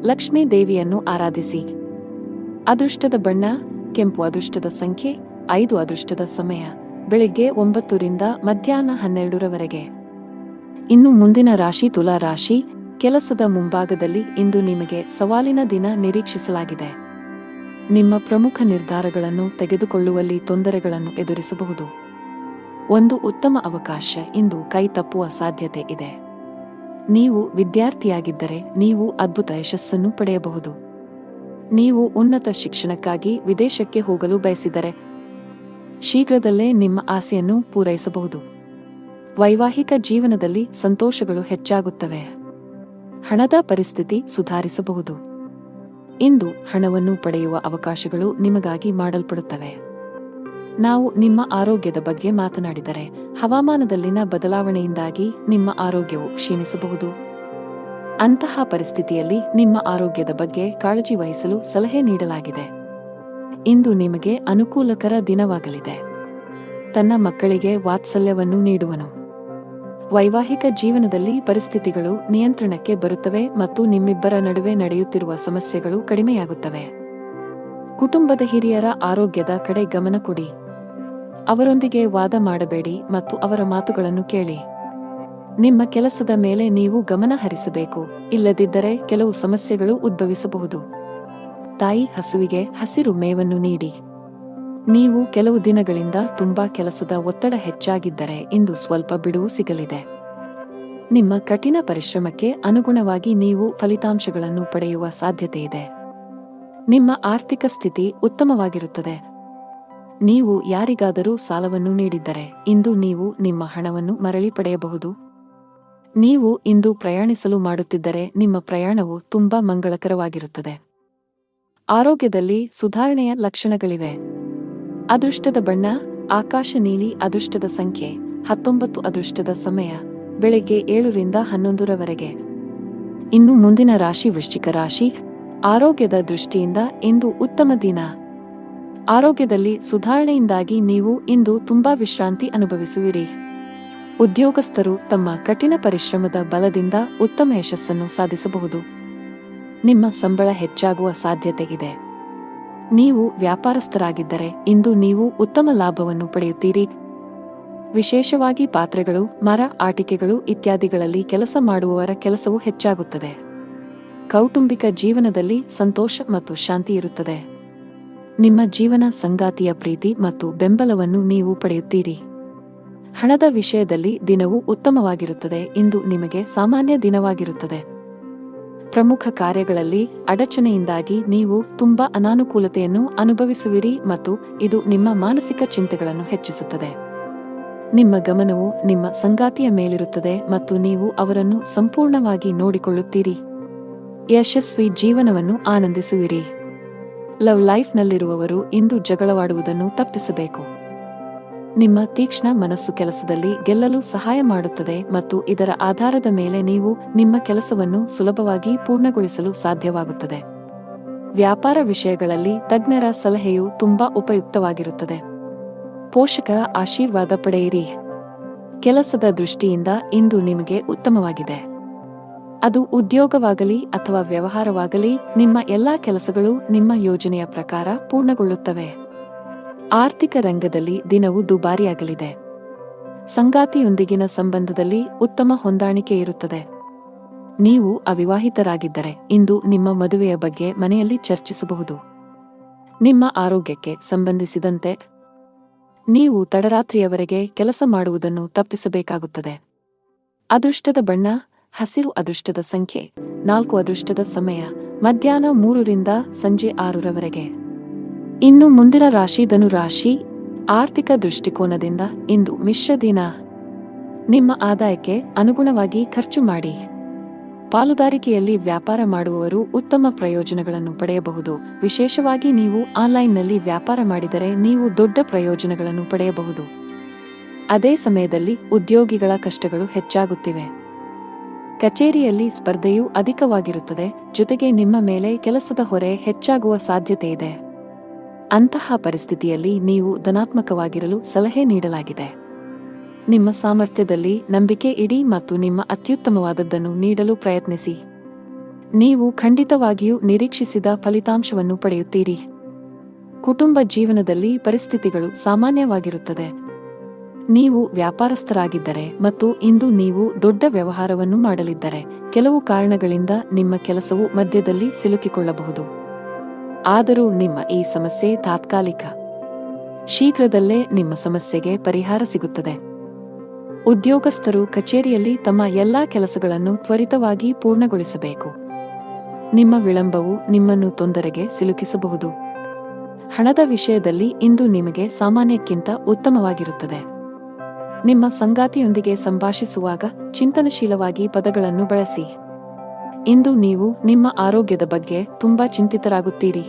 ಲಕ್ಷ್ಮೀ ದೇವಿಯನ್ನು ಆರಾಧಿಸಿ. ಅದೃಷ್ಟದ ಬಣ್ಣ ಕೆಂಪು. ಅದೃಷ್ಟದ ಸಂಖ್ಯೆ 5. ಅದೃಷ್ಟದ ಸಮಯ ಬೆಳಿಗ್ಗೆ 9 ರಿಂದ ಮಧ್ಯಾಹ್ನ 12 ರವರೆಗೆ. ಇನ್ನು ಮುಂದಿನ ರಾಶಿ ತುಲಾ ರಾಶಿ. ಕೆಲಸದ ಮುಂಭಾಗದಲ್ಲಿ ಇಂದು ನಿಮಗೆ ಸವಾಲಿನ ದಿನ ನಿರೀಕ್ಷಿಸಲಾಗಿದೆ. ನಿಮ್ಮ ಪ್ರಮುಖ ನಿರ್ಧಾರಗಳನ್ನು ತೆಗೆದುಕೊಳ್ಳುವಲ್ಲಿ ತೊಂದರೆಗಳನ್ನು ಎದುರಿಸಬಹುದು. ಒಂದು ಉತ್ತಮ ಅವಕಾಶ ಇಂದು ಕೈ ತಪ್ಪುವ ಸಾಧ್ಯತೆ ಇದೆ. ನೀವು ವಿದ್ಯಾರ್ಥಿಯಾಗಿದ್ದರೆ ನೀವು ಅದ್ಭುತ ಯಶಸ್ಸನ್ನು ಪಡೆಯಬಹುದು. ನೀವು ಉನ್ನತ ಶಿಕ್ಷಣಕ್ಕಾಗಿ ವಿದೇಶಕ್ಕೆ ಹೋಗಲು ಬಯಸಿದರೆ ಶೀಘ್ರದಲ್ಲೇ ನಿಮ್ಮ ಆಸೆಯನ್ನು ಪೂರೈಸಬಹುದು. ವೈವಾಹಿಕ ಜೀವನದಲ್ಲಿ ಸಂತೋಷಗಳು ಹೆಚ್ಚಾಗುತ್ತವೆ. ಹಣದ ಪರಿಸ್ಥಿತಿ ಸುಧಾರಿಸಬಹುದು. ಇಂದು ಹಣವನ್ನು ಪಡೆಯುವ ಅವಕಾಶಗಳು ನಿಮಗಾಗಿ ಮಾಡಲ್ಪಡುತ್ತವೆ. ನಾವು ನಿಮ್ಮ ಆರೋಗ್ಯದ ಬಗ್ಗೆ ಮಾತನಾಡಿದರೆ ಹವಾಮಾನದಲ್ಲಿನ ಬದಲಾವಣೆಯಿಂದಾಗಿ ನಿಮ್ಮ ಆರೋಗ್ಯವು ಕ್ಷೀಣಿಸಬಹುದು. ಅಂತಹ ಪರಿಸ್ಥಿತಿಯಲ್ಲಿ ನಿಮ್ಮ ಆರೋಗ್ಯದ ಬಗ್ಗೆ ಕಾಳಜಿ ವಹಿಸಲು ಸಲಹೆ ನೀಡಲಾಗಿದೆ. ಇಂದು ನಿಮಗೆ ಅನುಕೂಲಕರ ದಿನವಾಗಲಿದೆ. ತನ್ನ ಮಕ್ಕಳಿಗೆ ವಾತ್ಸಲ್ಯವನ್ನು ನೀಡುವನು. ವೈವಾಹಿಕ ಜೀವನದಲ್ಲಿ ಪರಿಸ್ಥಿತಿಗಳು ನಿಯಂತ್ರಣಕ್ಕೆ ಬರುತ್ತವೆ ಮತ್ತು ನಿಮ್ಮಿಬ್ಬರ ನಡುವೆ ನಡೆಯುತ್ತಿರುವ ಸಮಸ್ಯೆಗಳು ಕಡಿಮೆಯಾಗುತ್ತವೆ. ಕುಟುಂಬದ ಹಿರಿಯರ ಆರೋಗ್ಯದ ಕಡೆ ಗಮನ ಕೊಡಿ. ಅವರೊಂದಿಗೆ ವಾದ ಮಾಡಬೇಡಿ ಮತ್ತು ಅವರ ಮಾತುಗಳನ್ನು ಕೇಳಿ. ನಿಮ್ಮ ಕೆಲಸದ ಮೇಲೆ ನೀವು ಗಮನ ಹರಿಸಬೇಕು, ಇಲ್ಲದಿದ್ದರೆ ಕೆಲವು ಸಮಸ್ಯೆಗಳು ಉದ್ಭವಿಸಬಹುದು. ತಾಯಿ ಹಸುವಿಗೆ ಹಸಿರು ಮೇವನ್ನು ನೀಡಿ. ನೀವು ಕೆಲವು ದಿನಗಳಿಂದ ತುಂಬಾ ಕೆಲಸದ ಒತ್ತಡ ಹೆಚ್ಚಾಗಿದ್ದರೆ ಇಂದು ಸ್ವಲ್ಪ ಬಿಡುವು ಸಿಗಲಿದೆ. ನಿಮ್ಮ ಕಠಿಣ ಪರಿಶ್ರಮಕ್ಕೆ ಅನುಗುಣವಾಗಿ ನೀವು ಫಲಿತಾಂಶಗಳನ್ನು ಪಡೆಯುವ ಸಾಧ್ಯತೆಯಿದೆ. ನಿಮ್ಮ ಆರ್ಥಿಕ ಸ್ಥಿತಿ ಉತ್ತಮವಾಗಿರುತ್ತದೆ. ನೀವು ಯಾರಿಗಾದರೂ ಸಾಲವನ್ನು ನೀಡಿದ್ದರೆ ಇಂದು ನೀವು ನಿಮ್ಮ ಹಣವನ್ನು ಮರಳಿ ಪಡೆಯಬಹುದು. ನೀವು ಇಂದು ಪ್ರಯಾಣಿಸಲು ಮಾಡುತ್ತಿದ್ದರೆ ನಿಮ್ಮ ಪ್ರಯಾಣವು ತುಂಬಾ ಮಂಗಳಕರವಾಗಿರುತ್ತದೆ. ಆರೋಗ್ಯದಲ್ಲಿ ಸುಧಾರಣೆಯ ಲಕ್ಷಣಗಳಿವೆ. ಅದೃಷ್ಟದ ಬಣ್ಣ ಆಕಾಶ ನೀಲಿ ಅದೃಷ್ಟದ ಸಂಖ್ಯೆ 19 ಅದೃಷ್ಟದ ಸಮಯ ಬೆಳಗ್ಗೆ 7 ರಿಂದ 11 ರವರೆಗೆ. ಇನ್ನು ಮುಂದಿನ ರಾಶಿ ವೃಶ್ಚಿಕ ರಾಶಿ. ಆರೋಗ್ಯದ ದೃಷ್ಟಿಯಿಂದ ಇಂದು ಉತ್ತಮ ದಿನ. ಆರೋಗ್ಯದಲ್ಲಿ ಸುಧಾರಣೆಯಿಂದಾಗಿ ನೀವು ಇಂದು ತುಂಬಾ ವಿಶ್ರಾಂತಿ ಅನುಭವಿಸುವಿರಿ. ಉದ್ಯೋಗಸ್ಥರು ತಮ್ಮ ಕಠಿಣ ಪರಿಶ್ರಮದ ಬಲದಿಂದ ಉತ್ತಮ ಯಶಸ್ಸನ್ನು ಸಾಧಿಸಬಹುದು. ನಿಮ್ಮ ಸಂಬಳ ಹೆಚ್ಚಾಗುವ ಸಾಧ್ಯತೆ ಇದೆ. ನೀವು ವ್ಯಾಪಾರಸ್ಥರಾಗಿದ್ದರೆ ಇಂದು ನೀವು ಉತ್ತಮ ಲಾಭವನ್ನು ಪಡೆಯುತ್ತೀರಿ. ವಿಶೇಷವಾಗಿ ಪಾತ್ರೆಗಳು, ಮರ, ಆಟಿಕೆಗಳು ಇತ್ಯಾದಿಗಳಲ್ಲಿ ಕೆಲಸ ಮಾಡುವವರ ಕೆಲಸವು ಹೆಚ್ಚಾಗುತ್ತದೆ. ಕೌಟುಂಬಿಕ ಜೀವನದಲ್ಲಿ ಸಂತೋಷ ಮತ್ತು ಶಾಂತಿ ಇರುತ್ತದೆ. ನಿಮ್ಮ ಜೀವನ ಸಂಗಾತಿಯ ಪ್ರೀತಿ ಮತ್ತು ಬೆಂಬಲವನ್ನು ನೀವು ಪಡೆಯುತ್ತೀರಿ. ಹಣದ ವಿಷಯದಲ್ಲಿ ದಿನವು ಉತ್ತಮವಾಗಿರುತ್ತದೆ. ಇಂದು ನಿಮಗೆ ಸಾಮಾನ್ಯ ದಿನವಾಗಿರುತ್ತದೆ. ಪ್ರಮುಖ ಕಾರ್ಯಗಳಲ್ಲಿ ಅಡಚಣೆಯಿಂದಾಗಿ ನೀವು ತುಂಬಾ ಅನಾನುಕೂಲತೆಯನ್ನು ಅನುಭವಿಸುವಿರಿ ಮತ್ತು ಇದು ನಿಮ್ಮ ಮಾನಸಿಕ ಚಿಂತೆಗಳನ್ನು ಹೆಚ್ಚಿಸುತ್ತದೆ. ನಿಮ್ಮ ಗಮನವು ನಿಮ್ಮ ಸಂಗಾತಿಯ ಮೇಲಿರುತ್ತದೆ ಮತ್ತು ನೀವು ಅವರನ್ನು ಸಂಪೂರ್ಣವಾಗಿ ನೋಡಿಕೊಳ್ಳುತ್ತೀರಿ. ಯಶಸ್ವಿ ಜೀವನವನ್ನು ಆನಂದಿಸುವಿರಿ. ಲವ್ ಲೈಫ್ನಲ್ಲಿರುವವರು ಇಂದು ಜಗಳವಾಡುವುದನ್ನು ತಪ್ಪಿಸಬೇಕು. ನಿಮ್ಮ ತೀಕ್ಷ್ಣ ಮನಸ್ಸು ಕೆಲಸದಲ್ಲಿ ಗೆಲ್ಲಲು ಸಹಾಯ ಮಾಡುತ್ತದೆ ಮತ್ತು ಇದರ ಆಧಾರದ ಮೇಲೆ ನೀವು ನಿಮ್ಮ ಕೆಲಸವನ್ನು ಸುಲಭವಾಗಿ ಪೂರ್ಣಗೊಳಿಸಲು ಸಾಧ್ಯವಾಗುತ್ತದೆ. ವ್ಯಾಪಾರ ವಿಷಯಗಳಲ್ಲಿ ತಜ್ಞರ ಸಲಹೆಯು ತುಂಬಾ ಉಪಯುಕ್ತವಾಗಿರುತ್ತದೆ. ಪೋಷಕರ ಆಶೀರ್ವಾದ ಪಡೆಯಿರಿ. ಕೆಲಸದ ದೃಷ್ಟಿಯಿಂದ ಇಂದು ನಿಮಗೆ ಉತ್ತಮವಾಗಿದೆ. ಅದು ಉದ್ಯೋಗವಾಗಲಿ ಅಥವಾ ವ್ಯವಹಾರವಾಗಲಿ, ನಿಮ್ಮ ಎಲ್ಲಾ ಕೆಲಸಗಳು ನಿಮ್ಮ ಯೋಜನೆಯ ಪ್ರಕಾರ ಪೂರ್ಣಗೊಳ್ಳುತ್ತವೆ. ಆರ್ಥಿಕ ರಂಗದಲ್ಲಿ ದಿನವು ದುಬಾರಿಯಾಗಲಿದೆ. ಸಂಗಾತಿಯೊಂದಿಗಿನ ಸಂಬಂಧದಲ್ಲಿ ಉತ್ತಮ ಹೊಂದಾಣಿಕೆ ಇರುತ್ತದೆ. ನೀವು ಅವಿವಾಹಿತರಾಗಿದ್ದರೆ ಇಂದು ನಿಮ್ಮ ಮದುವೆಯ ಬಗ್ಗೆ ಮನೆಯಲ್ಲಿ ಚರ್ಚಿಸಬಹುದು. ನಿಮ್ಮ ಆರೋಗ್ಯಕ್ಕೆ ಸಂಬಂಧಿಸಿದಂತೆ ನೀವು ತಡರಾತ್ರಿಯವರೆಗೆ ಕೆಲಸ ಮಾಡುವುದನ್ನು ತಪ್ಪಿಸಬೇಕಾಗುತ್ತದೆ. ಅದೃಷ್ಟದ ಬಣ್ಣ ಹಸಿರು. ಅದೃಷ್ಟದ ಸಂಖ್ಯೆ 4 ಅದೃಷ್ಟದ ಸಮಯ ಮಧ್ಯಾಹ್ನ 3 ರಿಂದ ಸಂಜೆ 6 ರವರೆಗೆ. ಇನ್ನು ಮುಂದಿನ ರಾಶಿ ಧನು ರಾಶಿ. ಆರ್ಥಿಕ ದೃಷ್ಟಿಕೋನದಿಂದ ಇಂದು ಮಿಶ್ರ ದಿನ. ನಿಮ್ಮ ಆದಾಯಕ್ಕೆ ಅನುಗುಣವಾಗಿ ಖರ್ಚು ಮಾಡಿ. ಪಾಲುದಾರಿಕೆಯಲ್ಲಿ ವ್ಯಾಪಾರ ಮಾಡುವವರು ಉತ್ತಮ ಪ್ರಯೋಜನಗಳನ್ನು ಪಡೆಯಬಹುದು. ವಿಶೇಷವಾಗಿ ನೀವು ಆನ್ಲೈನ್ನಲ್ಲಿ ವ್ಯಾಪಾರ ಮಾಡಿದರೆ ನೀವು ದೊಡ್ಡ ಪ್ರಯೋಜನಗಳನ್ನು ಪಡೆಯಬಹುದು. ಅದೇ ಸಮಯದಲ್ಲಿ ಉದ್ಯೋಗಿಗಳ ಕಷ್ಟಗಳು ಹೆಚ್ಚಾಗುತ್ತಿವೆ. ಕಚೇರಿಯಲ್ಲಿ ಸ್ಪರ್ಧೆಯೂ ಅಧಿಕವಾಗಿರುತ್ತದೆ. ಜೊತೆಗೆ ನಿಮ್ಮ ಮೇಲೆ ಕೆಲಸದ ಹೊರೆ ಹೆಚ್ಚಾಗುವ ಸಾಧ್ಯತೆ ಇದೆ. ಅಂತಹ ಪರಿಸ್ಥಿತಿಯಲ್ಲಿ ನೀವು ಧನಾತ್ಮಕವಾಗಿರಲು ಸಲಹೆ ನೀಡಲಾಗಿದೆ. ನಿಮ್ಮ ಸಾಮರ್ಥ್ಯದಲ್ಲಿ ನಂಬಿಕೆ ಇಡಿ ಮತ್ತು ನಿಮ್ಮ ಅತ್ಯುತ್ತಮವಾದದ್ದನ್ನು ನೀಡಲು ಪ್ರಯತ್ನಿಸಿ. ನೀವು ಖಂಡಿತವಾಗಿಯೂ ನಿರೀಕ್ಷಿಸಿದ ಫಲಿತಾಂಶವನ್ನು ಪಡೆಯುತ್ತೀರಿ. ಕುಟುಂಬ ಜೀವನದಲ್ಲಿ ಪರಿಸ್ಥಿತಿಗಳು ಸಾಮಾನ್ಯವಾಗಿರುತ್ತದೆ. ನೀವು ವ್ಯಾಪಾರಸ್ಥರಾಗಿದ್ದರೆ ಮತ್ತು ಇಂದು ನೀವು ದೊಡ್ಡ ವ್ಯವಹಾರವನ್ನು ಮಾಡಲಿದ್ದರೆ ಕೆಲವು ಕಾರಣಗಳಿಂದ ನಿಮ್ಮ ಕೆಲಸವು ಮಧ್ಯದಲ್ಲಿ ಸಿಲುಕಿಕೊಳ್ಳಬಹುದು. ಆದರೂ ನಿಮ್ಮ ಈ ಸಮಸ್ಯೆ ತಾತ್ಕಾಲಿಕ. ಶೀಘ್ರದಲ್ಲೇ ನಿಮ್ಮ ಸಮಸ್ಯೆಗೆ ಪರಿಹಾರ ಸಿಗುತ್ತದೆ. ಉದ್ಯೋಗಸ್ಥರು ಕಚೇರಿಯಲ್ಲಿ ತಮ್ಮ ಎಲ್ಲಾ ಕೆಲಸಗಳನ್ನು ತ್ವರಿತವಾಗಿ ಪೂರ್ಣಗೊಳಿಸಬೇಕು. ನಿಮ್ಮ ವಿಳಂಬವು ನಿಮ್ಮನ್ನು ತೊಂದರೆಗೆ ಸಿಲುಕಿಸಬಹುದು. ಹಣದ ವಿಷಯದಲ್ಲಿ ಇಂದು ನಿಮಗೆ ಸಾಮಾನ್ಯಕ್ಕಿಂತ ಉತ್ತಮವಾಗಿರುತ್ತದೆ. ನಿಮ್ಮ ಸಂಗಾತಿಯೊಂದಿಗೆ ಸಂಭಾಷಿಸುವಾಗ ಚಿಂತನಶೀಲವಾಗಿ ಪದಗಳನ್ನು ಬಳಸಿ. ಇಂದು ನೀವು ನಿಮ್ಮ ಆರೋಗ್ಯದ ಬಗ್ಗೆ ತುಂಬಾ ಚಿಂತಿತರಾಗುತ್ತೀರಿ.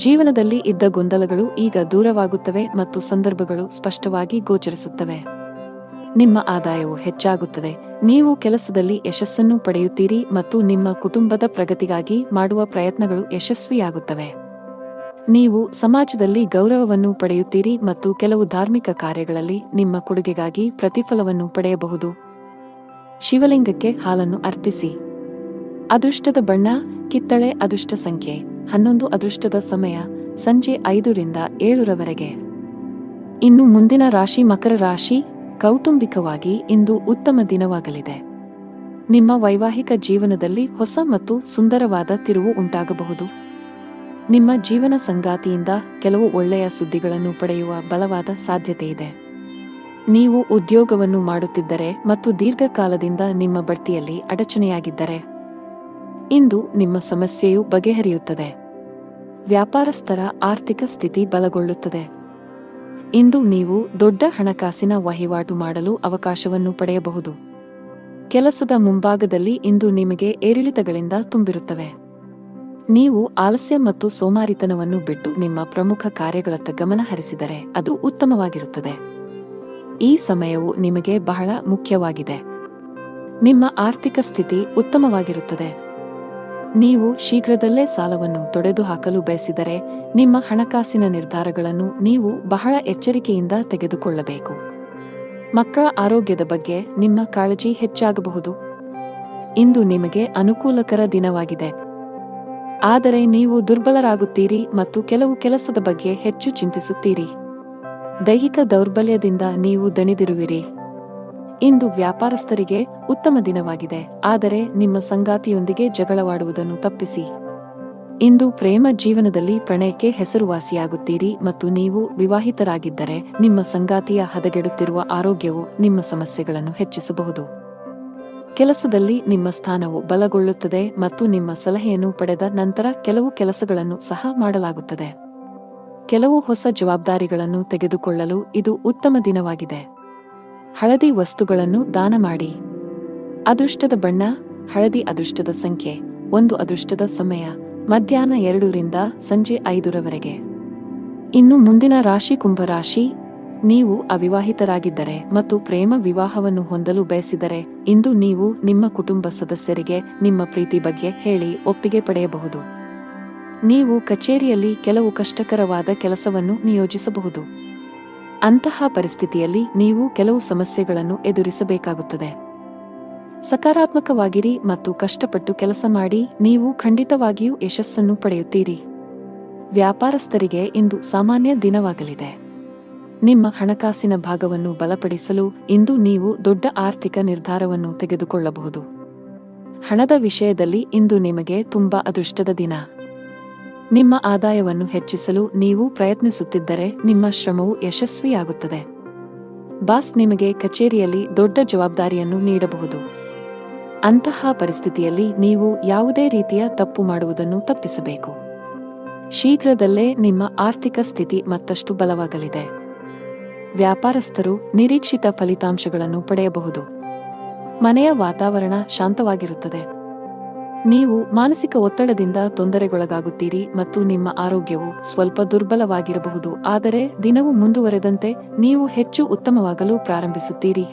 ಜೀವನದಲ್ಲಿ ಇದ್ದ ಗೊಂದಲಗಳು ಈಗ ದೂರವಾಗುತ್ತವೆ ಮತ್ತು ಸಂದರ್ಭಗಳು ಸ್ಪಷ್ಟವಾಗಿ ಗೋಚರಿಸುತ್ತವೆ. ನಿಮ್ಮ ಆದಾಯವು ಹೆಚ್ಚಾಗುತ್ತದೆ. ನೀವು ಕೆಲಸದಲ್ಲಿ ಯಶಸ್ಸನ್ನು ಪಡೆಯುತ್ತೀರಿ ಮತ್ತು ನಿಮ್ಮ ಕುಟುಂಬದ ಪ್ರಗತಿಗಾಗಿ ಮಾಡುವ ಪ್ರಯತ್ನಗಳು ಯಶಸ್ವಿಯಾಗುತ್ತವೆ. ನೀವು ಸಮಾಜದಲ್ಲಿ ಗೌರವವನ್ನು ಪಡೆಯುತ್ತೀರಿ ಮತ್ತು ಕೆಲವು ಧಾರ್ಮಿಕ ಕಾರ್ಯಗಳಲ್ಲಿ ನಿಮ್ಮ ಕೊಡುಗೆಗಾಗಿ ಪ್ರತಿಫಲವನ್ನು ಪಡೆಯಬಹುದು. ಶಿವಲಿಂಗಕ್ಕೆ ಹಾಲನ್ನು ಅರ್ಪಿಸಿ. ಅದೃಷ್ಟದ ಬಣ್ಣ ಕಿತ್ತಳೆ. ಅದೃಷ್ಟ ಸಂಖ್ಯೆ 11 ಅದೃಷ್ಟದ ಸಮಯ ಸಂಜೆ 5 ರಿಂದ 7 ರವರೆಗೆ. ಇನ್ನು ಮುಂದಿನ ರಾಶಿ ಮಕರ ರಾಶಿ. ಕೌಟುಂಬಿಕವಾಗಿ ಇಂದು ಉತ್ತಮ ದಿನವಾಗಲಿದೆ. ನಿಮ್ಮ ವೈವಾಹಿಕ ಜೀವನದಲ್ಲಿ ಹೊಸ ಮತ್ತು ಸುಂದರವಾದ ತಿರುವು ಉಂಟಾಗಬಹುದು. ನಿಮ್ಮ ಜೀವನ ಸಂಗಾತಿಯಿಂದ ಕೆಲವು ಒಳ್ಳೆಯ ಸುದ್ದಿಗಳನ್ನು ಪಡೆಯುವ ಬಲವಾದ ಸಾಧ್ಯತೆಯಿದೆ. ನೀವು ಉದ್ಯೋಗವನ್ನು ಮಾಡುತ್ತಿದ್ದರೆ ಮತ್ತು ದೀರ್ಘಕಾಲದಿಂದ ನಿಮ್ಮ ಬಡ್ತಿಯಲ್ಲಿ ಅಡಚಣೆಯಾಗಿದ್ದರೆ ಇಂದು ನಿಮ್ಮ ಸಮಸ್ಯೆಯು ಬಗೆಹರಿಯುತ್ತದೆ. ವ್ಯಾಪಾರಸ್ಥರ ಆರ್ಥಿಕ ಸ್ಥಿತಿ ಬಲಗೊಳ್ಳುತ್ತದೆ. ಇಂದು ನೀವು ದೊಡ್ಡ ಹಣಕಾಸಿನ ವಹಿವಾಟು ಮಾಡಲು ಅವಕಾಶವನ್ನು ಪಡೆಯಬಹುದು. ಕೆಲಸದ ಮುಂಭಾಗದಲ್ಲಿ ಇಂದು ನಿಮಗೆ ಏರಿಳಿತಗಳಿಂದ ತುಂಬಿರುತ್ತವೆ. ನೀವು ಆಲಸ್ಯ ಮತ್ತು ಸೋಮಾರಿತನವನ್ನು ಬಿಟ್ಟು ನಿಮ್ಮ ಪ್ರಮುಖ ಕಾರ್ಯಗಳತ್ತ ಗಮನ ಹರಿಸಿದರೆ ಅದು ಉತ್ತಮವಾಗಿರುತ್ತದೆ. ಈ ಸಮಯವು ನಿಮಗೆ ಬಹಳ ಮುಖ್ಯವಾಗಿದೆ. ನಿಮ್ಮ ಆರ್ಥಿಕ ಸ್ಥಿತಿ ಉತ್ತಮವಾಗಿರುತ್ತದೆ. ನೀವು ಶೀಘ್ರದಲ್ಲೇ ಸಾಲವನ್ನು ತೊಡೆದುಹಾಕಲು ಬಯಸಿದರೆ ನಿಮ್ಮ ಹಣಕಾಸಿನ ನಿರ್ಧಾರಗಳನ್ನು ನೀವು ಬಹಳ ಎಚ್ಚರಿಕೆಯಿಂದ ತೆಗೆದುಕೊಳ್ಳಬೇಕು. ಮಕ್ಕಳ ಆರೋಗ್ಯದ ಬಗ್ಗೆ ನಿಮ್ಮ ಕಾಳಜಿ ಹೆಚ್ಚಾಗಬಹುದು. ಇಂದು ನಿಮಗೆ ಅನುಕೂಲಕರ ದಿನವಾಗಿದೆ. ಆದರೆ ನೀವು ದುರ್ಬಲರಾಗುತ್ತೀರಿ ಮತ್ತು ಕೆಲವು ಕೆಲಸದ ಬಗ್ಗೆ ಹೆಚ್ಚು ಚಿಂತಿಸುತ್ತೀರಿ. ದೈಹಿಕ ದೌರ್ಬಲ್ಯದಿಂದ ನೀವು ದಣಿದಿರುವಿರಿ. ಇಂದು ವ್ಯಾಪಾರಸ್ಥರಿಗೆ ಉತ್ತಮ ದಿನವಾಗಿದೆ, ಆದರೆ ನಿಮ್ಮ ಸಂಗಾತಿಯೊಂದಿಗೆ ಜಗಳವಾಡುವುದನ್ನು ತಪ್ಪಿಸಿ. ಇಂದು ಪ್ರೇಮ ಜೀವನದಲ್ಲಿ ಪ್ರಣಯಕ್ಕೆ ಹೆಸರುವಾಸಿಯಾಗುತ್ತೀರಿ ಮತ್ತು ನೀವು ವಿವಾಹಿತರಾಗಿದ್ದರೆ ನಿಮ್ಮ ಸಂಗಾತಿಯ ಹದಗೆಡುತ್ತಿರುವ ಆರೋಗ್ಯವು ನಿಮ್ಮ ಸಮಸ್ಯೆಗಳನ್ನು ಹೆಚ್ಚಿಸಬಹುದು. ಕೆಲಸದಲ್ಲಿ ನಿಮ್ಮ ಸ್ಥಾನವು ಬಲಗೊಳ್ಳುತ್ತದೆ ಮತ್ತು ನಿಮ್ಮ ಸಲಹೆಯನ್ನು ಪಡೆದ ನಂತರ ಕೆಲವು ಕೆಲಸಗಳನ್ನು ಸಹ ಮಾಡಲಾಗುತ್ತದೆ. ಕೆಲವು ಹೊಸ ಜವಾಬ್ದಾರಿಗಳನ್ನು ತೆಗೆದುಕೊಳ್ಳಲು ಇದು ಉತ್ತಮ ದಿನವಾಗಿದೆ. ಹಳದಿ ವಸ್ತುಗಳನ್ನು ದಾನ ಮಾಡಿ. ಅದೃಷ್ಟದ ಬಣ್ಣ ಹಳದಿ. ಅದೃಷ್ಟದ ಸಂಖ್ಯೆ 1. ಅದೃಷ್ಟದ ಸಮಯ ಮಧ್ಯಾಹ್ನ 2 ರಿಂದ ಸಂಜೆ 5 ರವರೆಗೆ. ಇನ್ನು ಮುಂದಿನ ರಾಶಿ ಕುಂಭರಾಶಿ. ನೀವು ಅವಿವಾಹಿತರಾಗಿದ್ದರೆ ಮತ್ತು ಪ್ರೇಮ ವಿವಾಹವನ್ನು ಹೊಂದಲು ಬಯಸಿದರೆ ಇಂದು ನೀವು ನಿಮ್ಮ ಕುಟುಂಬ ಸದಸ್ಯರಿಗೆ ನಿಮ್ಮ ಪ್ರೀತಿ ಬಗ್ಗೆ ಹೇಳಿ ಒಪ್ಪಿಗೆ ಪಡೆಯಬಹುದು. ನೀವು ಕಚೇರಿಯಲ್ಲಿ ಕೆಲವು ಕಷ್ಟಕರವಾದ ಕೆಲಸವನ್ನು ನಿಯೋಜಿಸಬಹುದು. ಅಂತಹ ಪರಿಸ್ಥಿತಿಯಲ್ಲಿ ನೀವು ಕೆಲವು ಸಮಸ್ಯೆಗಳನ್ನು ಎದುರಿಸಬೇಕಾಗುತ್ತದೆ. ಸಕಾರಾತ್ಮಕವಾಗಿರಿ ಮತ್ತು ಕಷ್ಟಪಟ್ಟು ಕೆಲಸ ಮಾಡಿ. ನೀವು ಖಂಡಿತವಾಗಿಯೂ ಯಶಸ್ಸನ್ನು ಪಡೆಯುತ್ತೀರಿ. ವ್ಯಾಪಾರಸ್ಥರಿಗೆ ಇಂದು ಸಾಮಾನ್ಯ ದಿನವಾಗಲಿದೆ. ನಿಮ್ಮ ಹಣಕಾಸಿನ ಭಾಗವನ್ನು ಬಲಪಡಿಸಲು ಇಂದು ನೀವು ದೊಡ್ಡ ಆರ್ಥಿಕ ನಿರ್ಧಾರವನ್ನು ತೆಗೆದುಕೊಳ್ಳಬಹುದು. ಹಣದ ವಿಷಯದಲ್ಲಿ ಇಂದು ನಿಮಗೆ ತುಂಬಾ ಅದೃಷ್ಟದ ದಿನ. ನಿಮ್ಮ ಆದಾಯವನ್ನು ಹೆಚ್ಚಿಸಲು ನೀವು ಪ್ರಯತ್ನಿಸುತ್ತಿದ್ದರೆ ನಿಮ್ಮ ಶ್ರಮವು ಯಶಸ್ವಿಯಾಗುತ್ತದೆ. ಬಾಸ್ ನಿಮಗೆ ಕಚೇರಿಯಲ್ಲಿ ದೊಡ್ಡ ಜವಾಬ್ದಾರಿಯನ್ನು ನೀಡಬಹುದು. ಅಂತಹ ಪರಿಸ್ಥಿತಿಯಲ್ಲಿ ನೀವು ಯಾವುದೇ ರೀತಿಯ ತಪ್ಪು ಮಾಡುವುದನ್ನು ತಪ್ಪಿಸಬೇಕು. ಶೀಘ್ರದಲ್ಲೇ ನಿಮ್ಮ ಆರ್ಥಿಕ ಸ್ಥಿತಿ ಮತ್ತಷ್ಟು ಬಲವಾಗಲಿದೆ. ವ್ಯಾಪಾರಸ್ಥರು ನಿರೀಕ್ಷಿತ ಫಲಿತಾಂಶಗಳನ್ನು ಪಡೆಯಬಹುದು. ಮನೆಯ ವಾತಾವರಣ ಶಾಂತವಾಗಿರುತ್ತದೆ. ನೀವು ಮಾನಸಿಕ ಒತ್ತಡದಿಂದ ತೊಂದರೆಗೊಳಗಾಗುತ್ತೀರಿ ಮತ್ತು ನಿಮ್ಮ ಆರೋಗ್ಯವು ಸ್ವಲ್ಪ ದುರ್ಬಲವಾಗಿರಬಹುದು. ಆದರೆ ದಿನವು ಮುಂದುವರೆದಂತೆ ನೀವು ಹೆಚ್ಚು ಉತ್ತಮವಾಗಲು ಪ್ರಾರಂಭಿಸುತ್ತೀರಿ.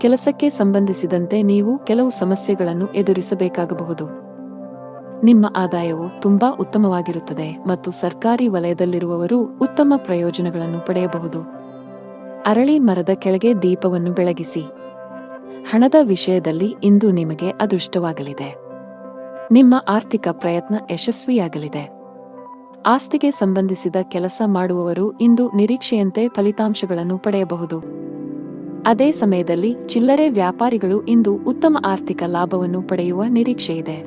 ಕೆಲಸಕ್ಕೆ ಸಂಬಂಧಿಸಿದಂತೆ ನೀವು ಕೆಲವು ಸಮಸ್ಯೆಗಳನ್ನು ಎದುರಿಸಬೇಕಾಗಬಹುದು. ನಿಮ್ಮ ಆದಾಯವು ತುಂಬಾ ಉತ್ತಮವಾಗಿರುತ್ತದೆ ಮತ್ತು ಸರ್ಕಾರಿ ವಲಯದಲ್ಲಿರುವವರು ಉತ್ತಮ ಪ್ರಯೋಜನಗಳನ್ನು ಪಡೆಯಬಹುದು. ಅರಳಿ ಮರದ ಕೆಳಗೆ ದೀಪವನ್ನು ಬೆಳಗಿಸಿ. ಹಣದ ವಿಷಯದಲ್ಲಿ ಇಂದು ನಿಮಗೆ ಅದೃಷ್ಟವಾಗಲಿದೆ. ನಿಮ್ಮ ಆರ್ಥಿಕ ಪ್ರಯತ್ನ ಯಶಸ್ವಿಯಾಗಲಿದೆ. ಆಸ್ತಿಗೆ ಸಂಬಂಧಿಸಿದ ಕೆಲಸ ಮಾಡುವವರು ಇಂದು ನಿರೀಕ್ಷೆಯಂತೆ ಫಲಿತಾಂಶಗಳನ್ನು ಪಡೆಯಬಹುದು. ಅದೇ ಸಮಯದಲ್ಲಿ ಚಿಲ್ಲರೆ ವ್ಯಾಪಾರಿಗಳು ಇಂದು ಉತ್ತಮ ಆರ್ಥಿಕ ಲಾಭವನ್ನು ಪಡೆಯುವ ನಿರೀಕ್ಷೆಯಿದೆ.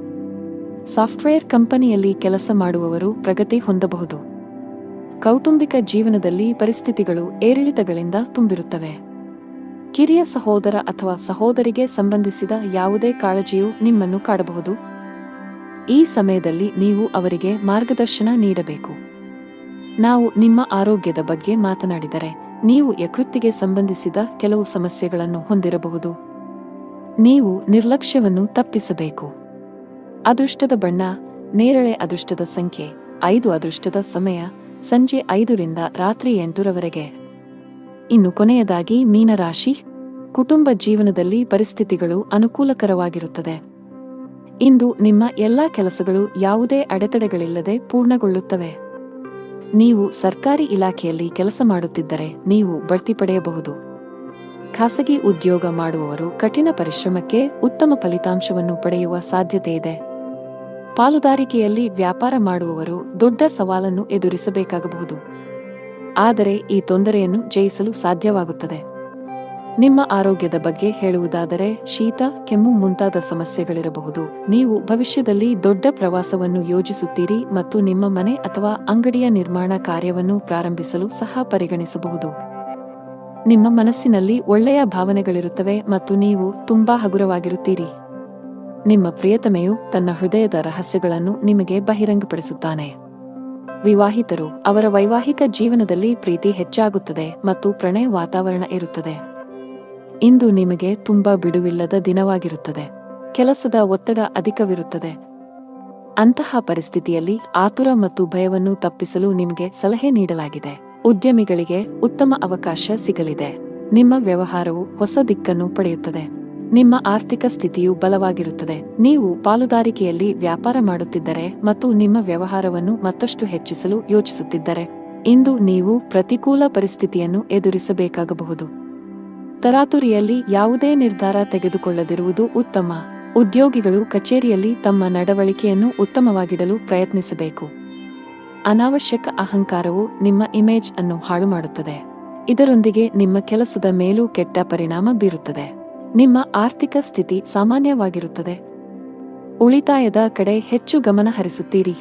ಸಾಫ್ಟ್ವೇರ್ ಕಂಪನಿಯಲ್ಲಿ ಕೆಲಸ ಮಾಡುವವರು ಪ್ರಗತಿ ಹೊಂದಬಹುದು. ಕೌಟುಂಬಿಕ ಜೀವನದಲ್ಲಿ ಪರಿಸ್ಥಿತಿಗಳು ಏರಿಳಿತಗಳಿಂದ ತುಂಬಿರುತ್ತವೆ. ಕಿರಿಯ ಸಹೋದರ ಅಥವಾ ಸಹೋದರಿಗೆ ಸಂಬಂಧಿಸಿದ ಯಾವುದೇ ಕಾಳಜಿಯು ನಿಮ್ಮನ್ನು ಕಾಡಬಹುದು. ಈ ಸಮಯದಲ್ಲಿ ನೀವು ಅವರಿಗೆ ಮಾರ್ಗದರ್ಶನ ನೀಡಬೇಕು. ನಾವು ನಿಮ್ಮ ಆರೋಗ್ಯದ ಬಗ್ಗೆ ಮಾತನಾಡಿದರೆ ನೀವು ಯಕೃತ್ತಿಗೆ ಸಂಬಂಧಿಸಿದ ಕೆಲವು ಸಮಸ್ಯೆಗಳನ್ನು ಹೊಂದಿರಬಹುದು. ನೀವು ನಿರ್ಲಕ್ಷ್ಯವನ್ನು ತಪ್ಪಿಸಬೇಕು. ಅದೃಷ್ಟದ ಬಣ್ಣ ನೇರಳೆ. ಅದೃಷ್ಟದ ಸಂಖ್ಯೆ 5. ಅದೃಷ್ಟದ ಸಮಯ ಸಂಜೆ 5 ರಿಂದ ರಾತ್ರಿ 8 ರವರೆಗೆ. ಇನ್ನು ಕೊನೆಯದಾಗಿ ಮೀನರಾಶಿ. ಕುಟುಂಬ ಜೀವನದಲ್ಲಿ ಪರಿಸ್ಥಿತಿಗಳು ಅನುಕೂಲಕರವಾಗಿರುತ್ತದೆ. ಇಂದು ನಿಮ್ಮ ಎಲ್ಲಾ ಕೆಲಸಗಳು ಯಾವುದೇ ಅಡೆತಡೆಗಳಿಲ್ಲದೆ ಪೂರ್ಣಗೊಳ್ಳುತ್ತವೆ. ನೀವು ಸರ್ಕಾರಿ ಇಲಾಖೆಯಲ್ಲಿ ಕೆಲಸ ಮಾಡುತ್ತಿದ್ದರೆ ನೀವು ಬಡ್ತಿ ಪಡೆಯಬಹುದು. ಖಾಸಗಿ ಉದ್ಯೋಗ ಮಾಡುವವರು ಕಠಿಣ ಪರಿಶ್ರಮಕ್ಕೆ ಉತ್ತಮ ಫಲಿತಾಂಶವನ್ನು ಪಡೆಯುವ ಸಾಧ್ಯತೆಯಿದೆ. ಪಾಲುದಾರಿಕೆಯಲ್ಲಿ ವ್ಯಾಪಾರ ಮಾಡುವವರು ದೊಡ್ಡ ಸವಾಲನ್ನು ಎದುರಿಸಬೇಕಾಗಬಹುದು. ಆದರೆ ಈ ತೊಂದರೆಯನ್ನು ಜಯಿಸಲು ಸಾಧ್ಯವಾಗುತ್ತದೆ. ನಿಮ್ಮ ಆರೋಗ್ಯದ ಬಗ್ಗೆ ಹೇಳುವುದಾದರೆ ಶೀತ, ಕೆಮ್ಮು ಮುಂತಾದ ಸಮಸ್ಯೆಗಳಿರಬಹುದು. ನೀವು ಭವಿಷ್ಯದಲ್ಲಿ ದೊಡ್ಡ ಪ್ರವಾಸವನ್ನು ಯೋಜಿಸುತ್ತೀರಿ ಮತ್ತು ನಿಮ್ಮ ಮನೆ ಅಥವಾ ಅಂಗಡಿಯ ನಿರ್ಮಾಣ ಕಾರ್ಯವನ್ನು ಪ್ರಾರಂಭಿಸಲು ಸಹ ಪರಿಗಣಿಸಬಹುದು. ನಿಮ್ಮ ಮನಸ್ಸಿನಲ್ಲಿ ಒಳ್ಳೆಯ ಭಾವನೆಗಳಿರುತ್ತವೆ ಮತ್ತು ನೀವು ತುಂಬಾ ಹಗುರವಾಗಿರುತ್ತೀರಿ. ನಿಮ್ಮ ಪ್ರಿಯತಮೆಯು ತನ್ನ ಹೃದಯದ ರಹಸ್ಯಗಳನ್ನು ನಿಮಗೆ ಬಹಿರಂಗಪಡಿಸುತ್ತಾನೆ. ವಿವಾಹಿತರು ಅವರ ವೈವಾಹಿಕ ಜೀವನದಲ್ಲಿ ಪ್ರೀತಿ ಹೆಚ್ಚಾಗುತ್ತದೆ ಮತ್ತು ಪ್ರಣಯ ವಾತಾವರಣ ಇರುತ್ತದೆ. ಇಂದು ನಿಮಗೆ ತುಂಬಾ ಬಿಡುವಿಲ್ಲದ ದಿನವಾಗಿರುತ್ತದೆ. ಕೆಲಸದ ಒತ್ತಡ ಅಧಿಕವಿರುತ್ತದೆ. ಅಂತಹ ಪರಿಸ್ಥಿತಿಯಲ್ಲಿ ಆತುರ ಮತ್ತು ಭಯವನ್ನು ತಪ್ಪಿಸಲು ನಿಮಗೆ ಸಲಹೆ ನೀಡಲಾಗಿದೆ. ಉದ್ಯಮಿಗಳಿಗೆ ಉತ್ತಮ ಅವಕಾಶ ಸಿಗಲಿದೆ. ನಿಮ್ಮ ವ್ಯವಹಾರವು ಹೊಸ ದಿಕ್ಕನ್ನು ಪಡೆಯುತ್ತದೆ. ನಿಮ್ಮ ಆರ್ಥಿಕ ಸ್ಥಿತಿಯು ಬಲವಾಗಿರುತ್ತದೆ. ನೀವು ಪಾಲುದಾರಿಕೆಯಲ್ಲಿ ವ್ಯಾಪಾರ ಮಾಡುತ್ತಿದ್ದರೆ ಮತ್ತು ನಿಮ್ಮ ವ್ಯವಹಾರವನ್ನು ಮತ್ತಷ್ಟು ಹೆಚ್ಚಿಸಲು ಯೋಚಿಸುತ್ತಿದ್ದರೆ, ಇಂದು ನೀವು ಪ್ರತಿಕೂಲ ಪರಿಸ್ಥಿತಿಯನ್ನು ಎದುರಿಸಬೇಕಾಗಬಹುದು. ತರಾತುರಿಯಲ್ಲಿ ಯಾವುದೇ ನಿರ್ಧಾರ ತೆಗೆದುಕೊಳ್ಳದಿರುವುದು ಉತ್ತಮ. ಉದ್ಯೋಗಿಗಳು ಕಚೇರಿಯಲ್ಲಿ ತಮ್ಮ ನಡವಳಿಕೆಯನ್ನು ಉತ್ತಮವಾಗಿಡಲು ಪ್ರಯತ್ನಿಸಬೇಕು. ಅನಾವಶ್ಯಕ ಅಹಂಕಾರವು ನಿಮ್ಮ ಇಮೇಜ್ ಅನ್ನು ಹಾಳುಮಾಡುತ್ತದೆ. ಇದರೊಂದಿಗೆ ನಿಮ್ಮ ಕೆಲಸದ ಮೇಲೂ ಕೆಟ್ಟ ಪರಿಣಾಮ ಬೀರುತ್ತದೆ. ನಿಮ್ಮ ಆರ್ಥಿಕ ಸ್ಥಿತಿ ಸಾಮಾನ್ಯವಾಗಿರುತ್ತದೆ. ಉಳಿತಾಯದ ಕಡೆ ಹೆಚ್ಚು ಗಮನ ಹರಿಸುತ್ತೀರಿ.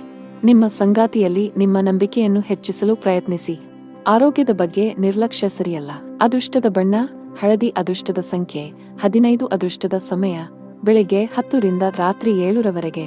ನಿಮ್ಮ ಸಂಗಾತಿಯಲ್ಲಿ ನಿಮ್ಮ ನಂಬಿಕೆಯನ್ನು ಹೆಚ್ಚಿಸಲು ಪ್ರಯತ್ನಿಸಿ. ಆರೋಗ್ಯದ ಬಗ್ಗೆ ನಿರ್ಲಕ್ಷ್ಯ ಸರಿಯಲ್ಲ. ಅದೃಷ್ಟದ ಬಣ್ಣ ಹಳದಿ. ಅದೃಷ್ಟದ ಸಂಖ್ಯೆ 15. ಅದೃಷ್ಟದ ಸಮಯ ಬೆಳಿಗ್ಗೆ 10 ರಿಂದ ರಾತ್ರಿ 7 ರವರೆಗೆ.